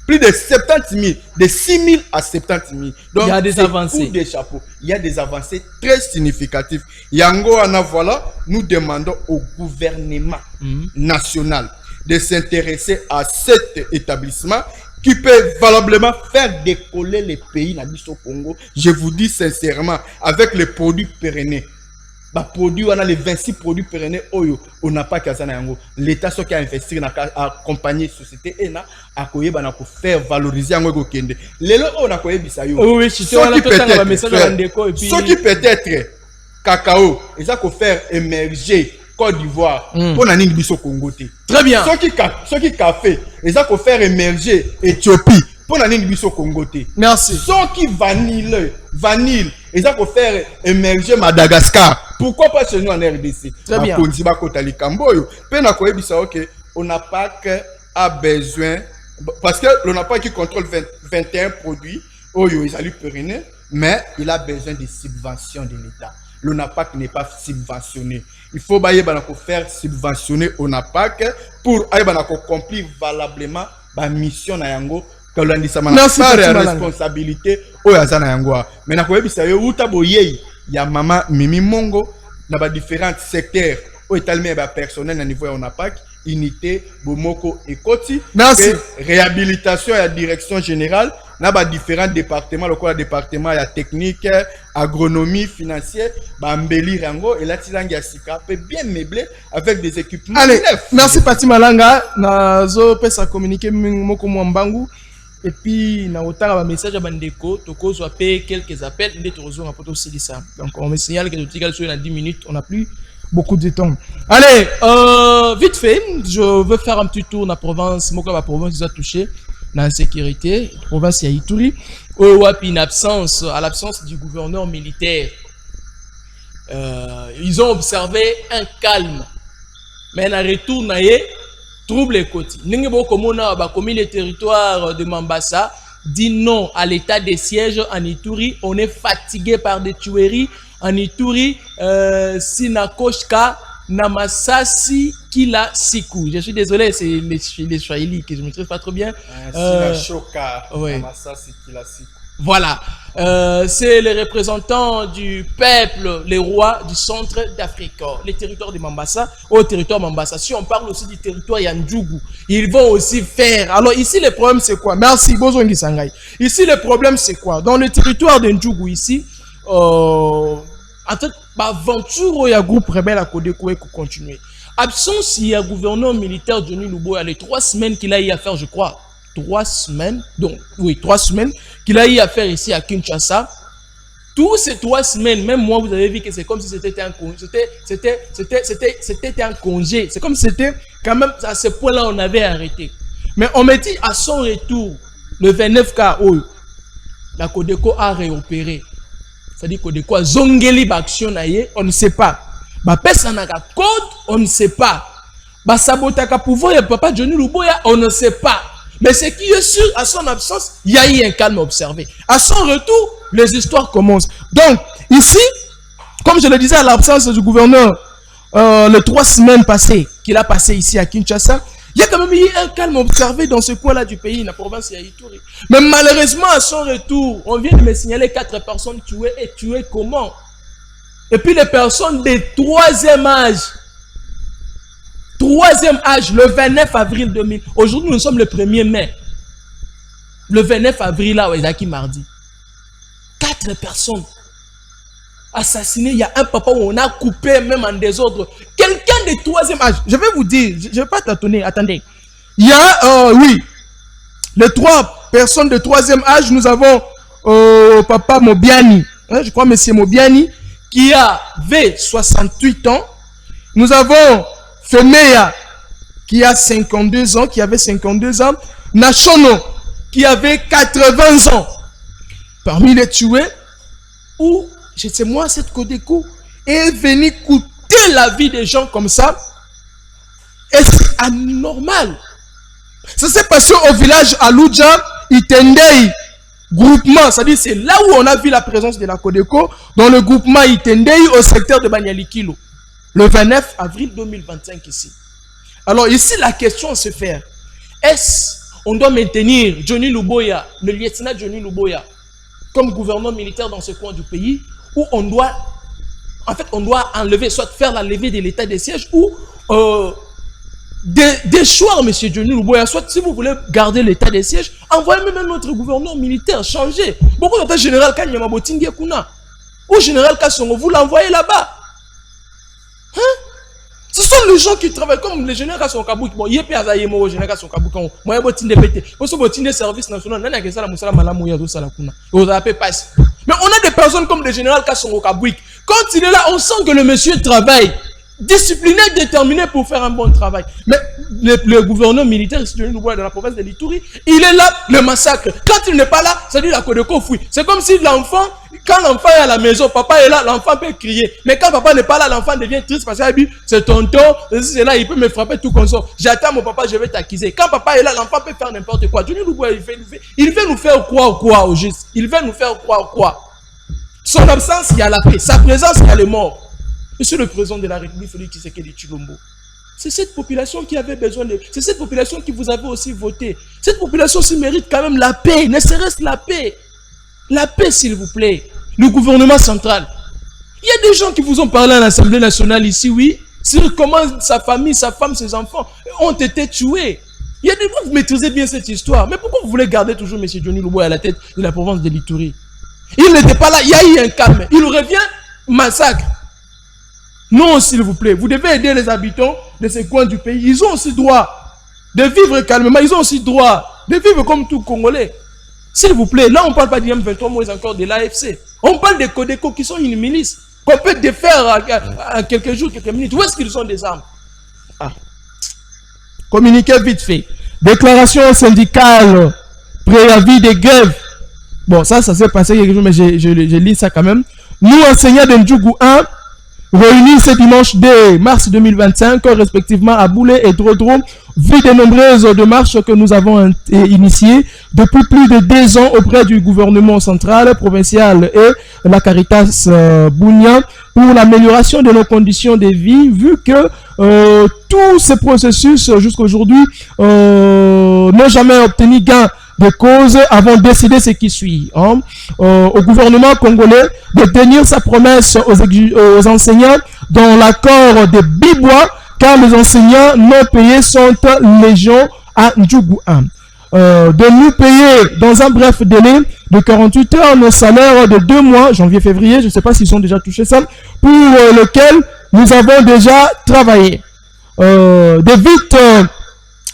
Speaker 1: Plus de 70 000. De 6 000 à 70 000. Donc,
Speaker 2: il y a des avancées.
Speaker 1: Des chapeaux. Il y a des avancées très significatives. Yango Ana, voilà, nous demandons au gouvernement national de s'intéresser à cet établissement qui peut valablement faire décoller les pays au Congo. Je vous dis sincèrement, avec les produits pérennes. Bah produit on a les 26 produits pérennes on n'a pas qu'à ça l'état ce qui a investi na accompagner société et na akoye bana ko faire valoriser yango ko kende lelo on a koye bisayo
Speaker 2: oui si on a tout un message à ndeko et puis
Speaker 1: ce qui peut être cacao ils a ko faire émerger Côte d'Ivoire, pour la nini biso Congo te.
Speaker 2: Très bien.
Speaker 1: Ceux qui café, ils ont faire émerger Éthiopie, pour la nini biso Congo te.
Speaker 2: Merci.
Speaker 1: Ceux qui vanille, ils ont faire émerger Madagascar. Pourquoi pas chez nous en RDC?
Speaker 2: Très bien.
Speaker 1: ONAPAK a besoin, parce que l'ONAPAK qui contrôle 21 produits, ils ont pérenné, mais il a besoin de subventions de l'État. L'ONAPAK n'est pas subventionné. Il faut faire subventionner l'ONAPAK pour accomplir valablement la mission na yango.
Speaker 2: Merci
Speaker 1: pas la responsabilité au yazana yango. Mais na koyebi sa yo uta boyei ya mama Mimi Mongo dans différents secteurs où est tellement personnel na niveau ya ONAPAK, unité bomoko et koti.
Speaker 2: Merci.
Speaker 1: Réhabilitation et direction générale na différents départements, le département ya technique, agronomie, financière, mbeli rango et la tilangi ya sika peut bien meubler avec des équipements.
Speaker 2: Allez, merci Pati Malanga. Nazo pesa communiquer moko mwambangu. Et puis, na otanga ba message à bandeko, toko soit payer quelques appels, ndé to rezo na poto ça. Donc on me signale que le tigal sur dans 10 minutes, on n'a plus beaucoup de temps. Allez, vite fait, je veux faire un petit tour dans la province, moko la province qui a touché dans la sécurité, province ya Ituri, ou à l'absence du gouverneur militaire. Ils ont observé un calme. Mais en retour naie trouble les côtés. N'engebo komona ba commis les territoires de Mambasa dit non à l'état de siège en Ituri. On est fatigué par des tueries en Ituri. Sinakoshka, Namasasi, Kila, Siku. Je suis désolé, c'est les Swahili que je ne maîtrise pas trop bien.
Speaker 1: Sinakoshka,
Speaker 2: ouais.
Speaker 1: Namasasi, Kila, Siku.
Speaker 2: Voilà, c'est les représentants du peuple, les rois du centre d'Afrique, les territoires de Mambasa, au territoire Mambasa. Si on parle aussi du territoire Yandjougou, ils vont aussi faire. Alors ici, le problème c'est quoi? Merci, Bozo Ngisangai. Ici, le problème c'est quoi? Dans le territoire d'Yandjougou, ici, en fait, l'aventure, il y a un groupe rebelle à Kodeko et continuer. Absence, il y a un gouverneur militaire Johnny Luboya, les 3 semaines qu'il a eu à faire, je crois. 3 semaines, donc oui, 3 semaines qu'il a eu à faire ici à Kinshasa. Tous ces 3 semaines, même moi, vous avez vu que c'est comme si c'était un congé. C'était un congé. C'est comme si c'était quand même à ce point-là on avait arrêté. Mais on me dit à son retour, le 29 KO, la Codeco a réopéré. C'est-à-dire Codeco a zongeli l'action, on ne sait pas. Bah personne code, on ne sait pas. Bah sabotaka pouvoir et papa Johnny Luboya, on ne sait pas. Mais ce qui est sûr, à son absence, il y a eu un calme observé. À son retour, les histoires commencent. Donc, ici, comme je le disais, à l'absence du gouverneur, les 3 semaines passées, qu'il a passé ici à Kinshasa, il y a quand même eu un calme observé dans ce coin-là du pays, la province de Ituri. Mais malheureusement, à son retour, on vient de me signaler 4 personnes tuées. Et tuées comment? Et puis les personnes de 3e âge. 3e âge, le 29 avril 2000. Aujourd'hui, nous sommes le 1er mai. Le 29 avril, là, Ezaki mardi. 4 personnes assassinées. Il y a un papa où on a coupé, même en désordre. Quelqu'un de 3e âge. Je vais vous dire, je ne vais pas t'attendre. Attendez. Il y a, oui, les 3 personnes de 3e âge. Nous avons papa Mobiani. Hein, je crois, monsieur Mobiani, qui avait 68 ans. Nous avons Femeya, qui a 52 ans, qui avait 52 ans. Nachono, qui avait 80 ans. Parmi les tués, où, je sais moi, cette Codeco est venue coûter la vie des gens comme ça. Et c'est anormal. Ça s'est passé au village Alouja, Itendei, groupement. C'est-à-dire, c'est là où on a vu la présence de la Codeco, dans le groupement Itendei, au secteur de Banyalikilo. Le 29 avril 2025 ici. Alors ici, la question se fait, est-ce qu'on doit maintenir Johnny Luboya, le lieutenant Johnny Luboya, comme gouverneur militaire dans ce coin du pays, ou on doit, en fait, on doit enlever, soit faire la levée de l'état de siège, ou déchoir M. Johnny Luboya, soit si vous voulez garder l'état de siège, envoyez même notre gouverneur militaire, changez. Beaucoup de général Kanyama Botingi Kuna, ou général Kassongo, vous l'envoyez là-bas. Hein? Ce sont les gens qui travaillent comme les généraux sont Kabouk. Bon, il y a pas de gens généraux sont Kabouk. Moi, je suis pété. Parce que je suis service national. Mais on a des personnes comme les généraux qui sont au Kabouk. Quand il est là, on sent que le monsieur travaille. discipliné, déterminé pour faire un bon travail. Mais le gouverneur militaire dans la province de l'Ituri, il est là, le massacre. Quand il n'est pas là, ça dit la Codeco fouille. C'est comme si l'enfant, quand l'enfant est à la maison, papa est là, l'enfant peut crier. Mais quand papa n'est pas là, l'enfant devient triste parce qu'il dit, c'est tonton, c'est là, il peut me frapper tout comme ça. J'attends mon papa, je vais t'accuser. Quand papa est là, l'enfant peut faire n'importe quoi. Il veut nous faire croire quoi au juste? Il veut nous faire croire quoi? Son absence, il y a la paix. Sa présence, il y a les morts. Monsieur le président de la République, Félix Tshisekedi Tshilombo, c'est cette population qui avait besoin de... C'est cette population qui vous avait aussi voté. Cette population aussi mérite quand même la paix, ne serait-ce la paix. La paix, s'il vous plaît. Le gouvernement central. Il y a des gens qui vous ont parlé à l'Assemblée nationale ici, oui, sur comment sa famille, sa femme, ses enfants ont été tués. Il y a des... Vous maîtrisez bien cette histoire. Mais pourquoi vous voulez garder toujours M. Johnny Luboya à la tête de la province de l'Ituri? Il n'était pas là, il y a eu un calme. Il revient, massacre. Non, s'il vous plaît, vous devez aider les habitants de ces coins du pays. Ils ont aussi droit de vivre calmement. Ils ont aussi droit de vivre comme tout Congolais. S'il vous plaît, là on ne parle pas d'IM23, mais encore de l'AFC. On parle des Codeco qui sont une milice, qu'on peut défaire en quelques jours, quelques minutes. Où est-ce qu'ils ont des armes? Communiqué vite fait. Déclaration syndicale, préavis de grève. Bon, ça s'est passé quelque chose, mais je lis ça quand même. Nous, enseignants de Ndjougou 1, réunis ce dimanche 2 mars 2025, respectivement à Boulé et Drodro, vu de nombreuses démarches que nous avons initiées depuis plus de 2 ans auprès du gouvernement central, provincial et la Caritas Bounia pour l'amélioration de nos conditions de vie, vu que tous ces processus jusqu'à aujourd'hui n'ont jamais obtenu gain de cause, avons décidé ce qui suit. Au gouvernement congolais de tenir sa promesse aux enseignants dans l'accord de Bibois, car les enseignants non payés sont légion à Ndjougou 1. De nous payer dans un bref délai de 48 heures nos salaires de 2 mois, janvier-février, je ne sais pas s'ils ont déjà touché ça, pour lequel nous avons déjà travaillé. De vite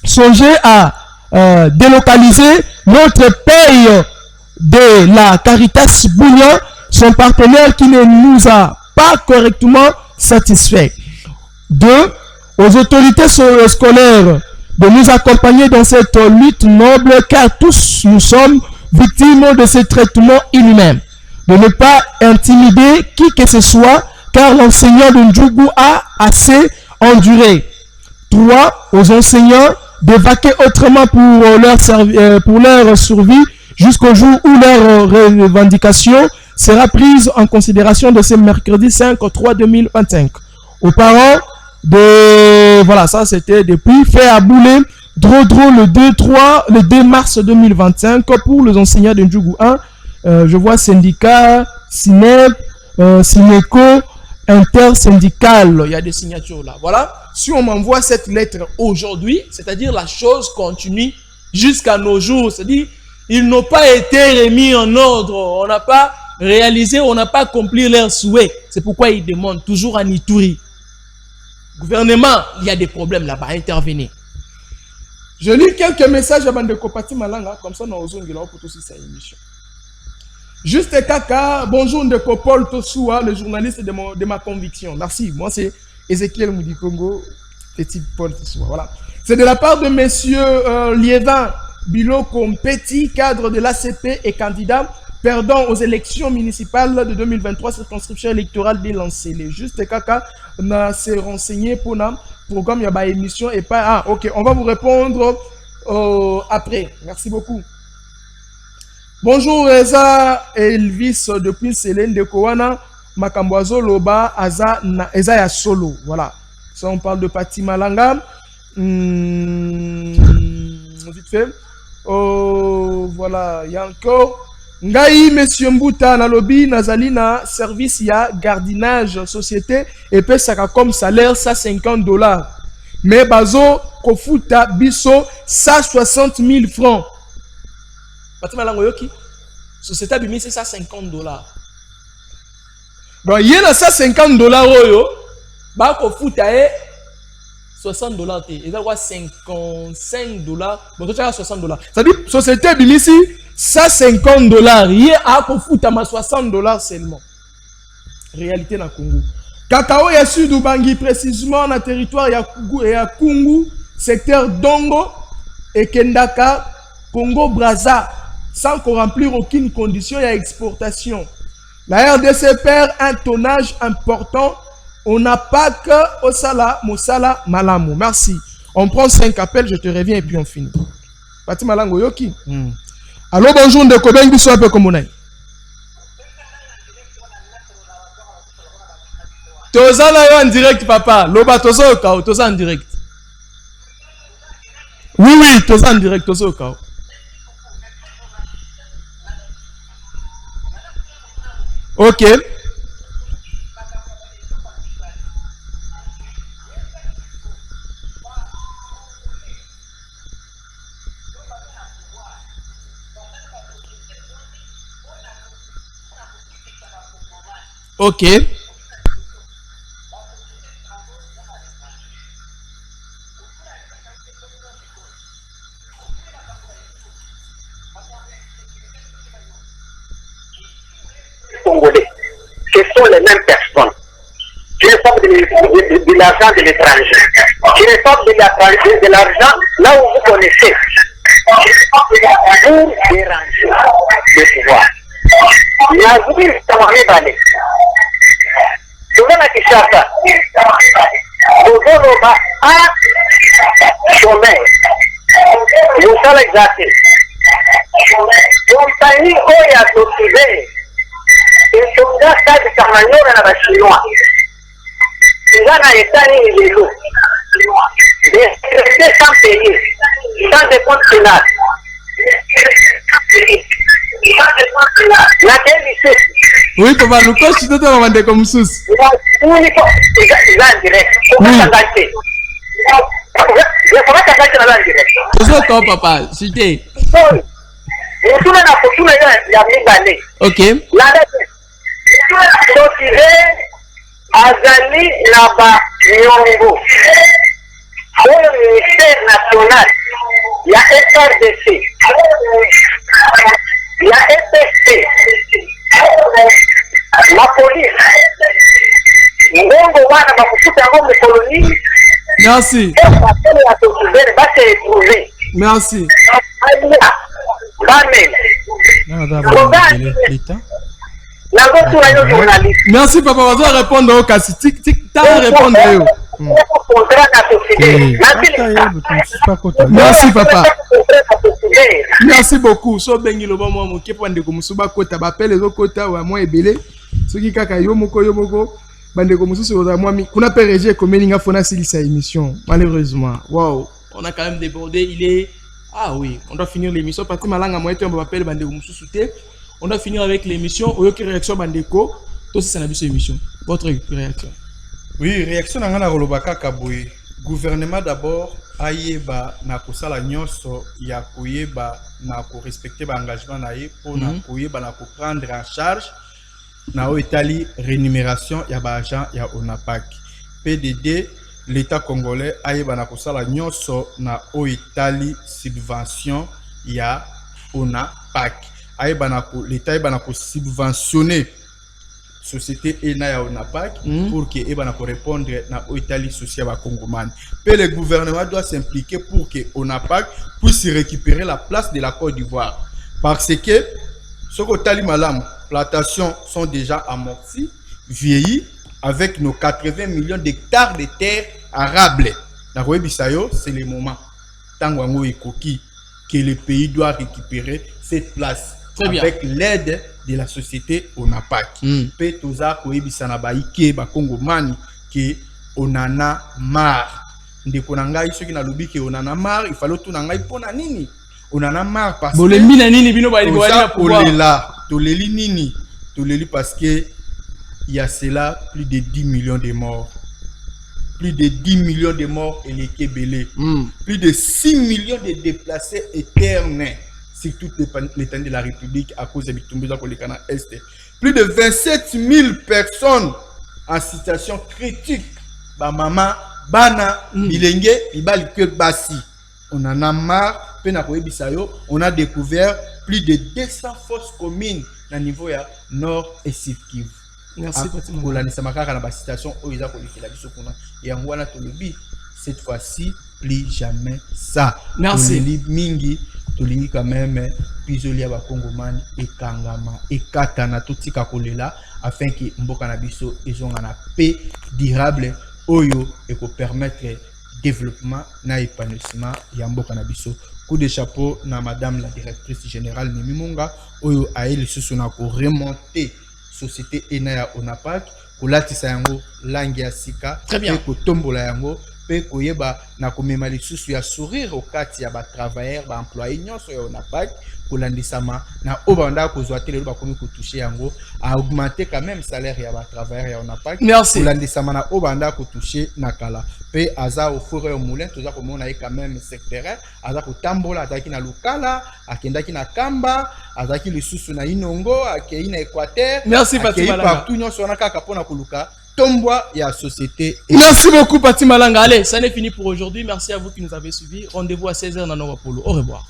Speaker 2: songer à délocaliser notre paye de la Caritas Bounia, son partenaire qui ne nous a pas correctement satisfait. 2. Aux autorités scolaires de nous accompagner dans cette lutte noble, car tous nous sommes victimes de ces traitements inhumains. De ne pas intimider qui que ce soit, car l'enseignant de Ndjougou a assez enduré. 3. Aux enseignants de vaquer autrement pour leur survie jusqu'au jour où leur revendication sera prise en considération de ce mercredi 5/3/2025. Aux parents de... Voilà, ça c'était depuis fait à Boulé, Drodro le 2 mars 2025 pour les enseignants de Ndjougou 1. Je vois syndicat, SINEP, SINECO, intersyndical. Il y a des signatures là. Voilà. Si on m'envoie cette lettre aujourd'hui, c'est-à-dire la chose continue jusqu'à nos jours. C'est-à-dire, ils n'ont pas été remis en ordre. On n'a pas réalisé, on n'a pas accompli leurs souhaits. C'est pourquoi ils demandent toujours en Ituri. Gouvernement, il y a des problèmes là-bas, intervenez. Je lis quelques messages à Bandeko Pati Malanga, comme ça nous allons pour aussi cette émission. Juste Kaka, bonjour Ndeko Paul Tosoua, le journaliste de ma conviction. Merci, moi c'est Ezekiel Moudikongo, petit Paul Tosoua. Voilà. C'est de la part de messieurs Liévin Biloko Petit, cadre de l'ACP et candidat perdant aux élections municipales de 2023, circonscription électorale délancée. Les Juste Kaka n'a s'est renseigné pour un programme, il y a une émission et pas... Ah, ok, on va vous répondre après. Merci beaucoup. Bonjour, Eza Elvis depuis Célène de Kowana, Makamboazo Loba, Eza ya Solo. Voilà. Ça, on parle de Pati Malanga. Vite fait. Voilà, il y a encore. Ngai, monsieur Mbouta, na lobby, nazali na service ya gardinage société et paie ça comme salaire, ça $50. Mais bazo, kofuta, biso, ça 60 000 francs. Pati Malanga yoki, société bimi, c'est ça $50. Bon, il y a ça $50 oyo, ba kofuta e $60 te. Et ça quoi $55. Bon, tu as $60. Ça dit, société bimi ici, ça $50. Il y a à kofuta ma $60 seulement. Réalité na Congo. Cacao ya Sud Ubangi, précisément dans le territoire ya Kungu, secteur Dongo et Kendaka, Congo Brazza, sans qu'on remplir aucune condition à exportation. La RDC perd un tonnage important. On n'a pas que Osala, Mosala, Malamu. Merci. On prend 5 appels, je te reviens et puis on finit. Pati Malango Yoki. Allô, bonjour, de Koben, vous un peu comme on est. Toza là en direct, papa. Loba Toza au cao, Toza en direct. Oui, oui, Toza en direct, Toza au cao. Ok. Ok.
Speaker 4: Congolais, ce sont les mêmes personnes qui reçoivent de l'argent de l'étranger, qui reçoivent de l'argent là où vous connaissez, pour déranger le pouvoir. Yazumi Tamari Bale, Dovana Kishaka, Dovanoba a chômeur, Youssala Exaté, Montagny Oya Tokibe. Et son gars, ça, c'est un manœuvre à la chinois. Il a un état et l'eau. Des sans payer, sans dépense finale. Laquelle lycée?
Speaker 2: Oui, papa, le coach, tu t'es demandé comme sous.
Speaker 4: Il a en direct. Comment ça va être? Comment ça va être en direct?
Speaker 2: Toza au cao, papa, cité.
Speaker 4: Et tout le monde a mis balai.
Speaker 2: Ok.
Speaker 4: La Sotivé Azali Naba Nyongo. Au ministère national, il y a FRDC, il y a FST, la police. Ngongo wana bakufuta ngombe koloni.
Speaker 2: Merci.
Speaker 4: La Sotivé va se retrouver.
Speaker 2: Merci. Merci papa, on va répondre au cas. T'as répondre. Merci papa. Merci beaucoup. So bengi loba moi mo kepo ndeko musuba kota ba pele zo kota wa moi ebele. Soki kaka yo moko bandeko mususu oza moi kuna PRG komelinga fona silisa émission. Malheureusement. Wow, on a quand même débordé, il est ah oui, on doit finir l'émission. Parti malanga moi on va appeler bandeko mususu te. On doit finir avec l'émission. Oyoki réaction bandeko. Toi c'est na biso émission. Votre réaction.
Speaker 1: Oui, réaction na ngana rolobaka kaboye. Gouvernement d'abord ayeba na kosala nyonso ya koyeba na ko respecter ba engagement na ye pour na koyeba na ko prendre en charge na o etali rémunération ya ba agent ya ONAPAC. PDD l'État congolais ayeba na kosala nyonso na o etali subvention ya ONAPAC. Ayeba na ko l'État ayeba na ko subventionner société ENA ya ONAPAC pour que eba na ko répondre na Italie social ba Congomani. Puis le gouvernement doit s'impliquer pour que ONAPAC puisse récupérer la place de la Côte d'Ivoire. Parce que ce que Tali Malam, plantations sont déjà amorties, vieillies, avec nos 80 millions d'hectares de terres arables. Dans le Bissayo, c'est le moment. Tanguango et Koki, que le pays doit récupérer cette place.
Speaker 2: Très bien.
Speaker 1: Avec l'aide de la société ONAPAC. Pe toza koyebisa na baike ba Congomani que onana marre. Ndeko na ngai soki na lobi ke onana marre, il fallait tout na ngai pona nini? Onana marre parce que
Speaker 2: Bolembi na nini bino ba na pouvoir.
Speaker 1: Toleli nini? Toleli parce que il y a cela plus de 10 millions de morts. Plus de 10 millions de morts et les Kébélés. Plus de 6 millions de déplacés éternels. Sur toute l'étendue de la République à cause de Bitumbuza Kolekana Est. Plus de 27 000 personnes en situation critique. Ba mama, bana, bilenge, ibali que basi. On en a marre. On a découvert plus de 200 fosses communes au niveau ya Nord et Sud Kivu.
Speaker 2: Merci, Fatima.
Speaker 1: kolandisa makaka na basitation oyo eza kolekela biso kuna yango wana tolobi cette fois-ci plus jamais ça.
Speaker 2: Merci.
Speaker 1: Toleli mingi tolingi quand même pisoli ya bakongomani ekangama ekatana totika kolela afin que mboka na biso ezonga na paix durable oyo eko permettre développement na épanouissement ya mboka na biso. Coup de chapeau na madame la directrice générale Nemimunga oyo aeli susu na ko remonter société ena ya ONAPAC kolatisa yango langi ya sika
Speaker 2: pe
Speaker 1: kotombola yango pe koyeba na komema lisusu ya sourire okati ya ba travailleurs ba employés nyonso ya ONAPAC kolandisama na obanda kozwa te lelo bakomi kotoucher yango a augmenter quand même salaire ya ba travailleurs ya ONAPAC kolandisama na obanda kotoucher na kala pe aza au four au moulin toza komona quand même secteur aza kotambola azaki na lukala akendaki na kamba azaki lisusu na inongo akei na Équateur
Speaker 2: Fatima
Speaker 1: partout nyonso wana kaka pona koluka tomboa ya société.
Speaker 2: Merci beaucoup Pati Malanga. Allez, ça n'est fini pour aujourd'hui. Merci à vous qui nous avez suivis. Rendez-vous à 16h dans Nova Polo. Au revoir.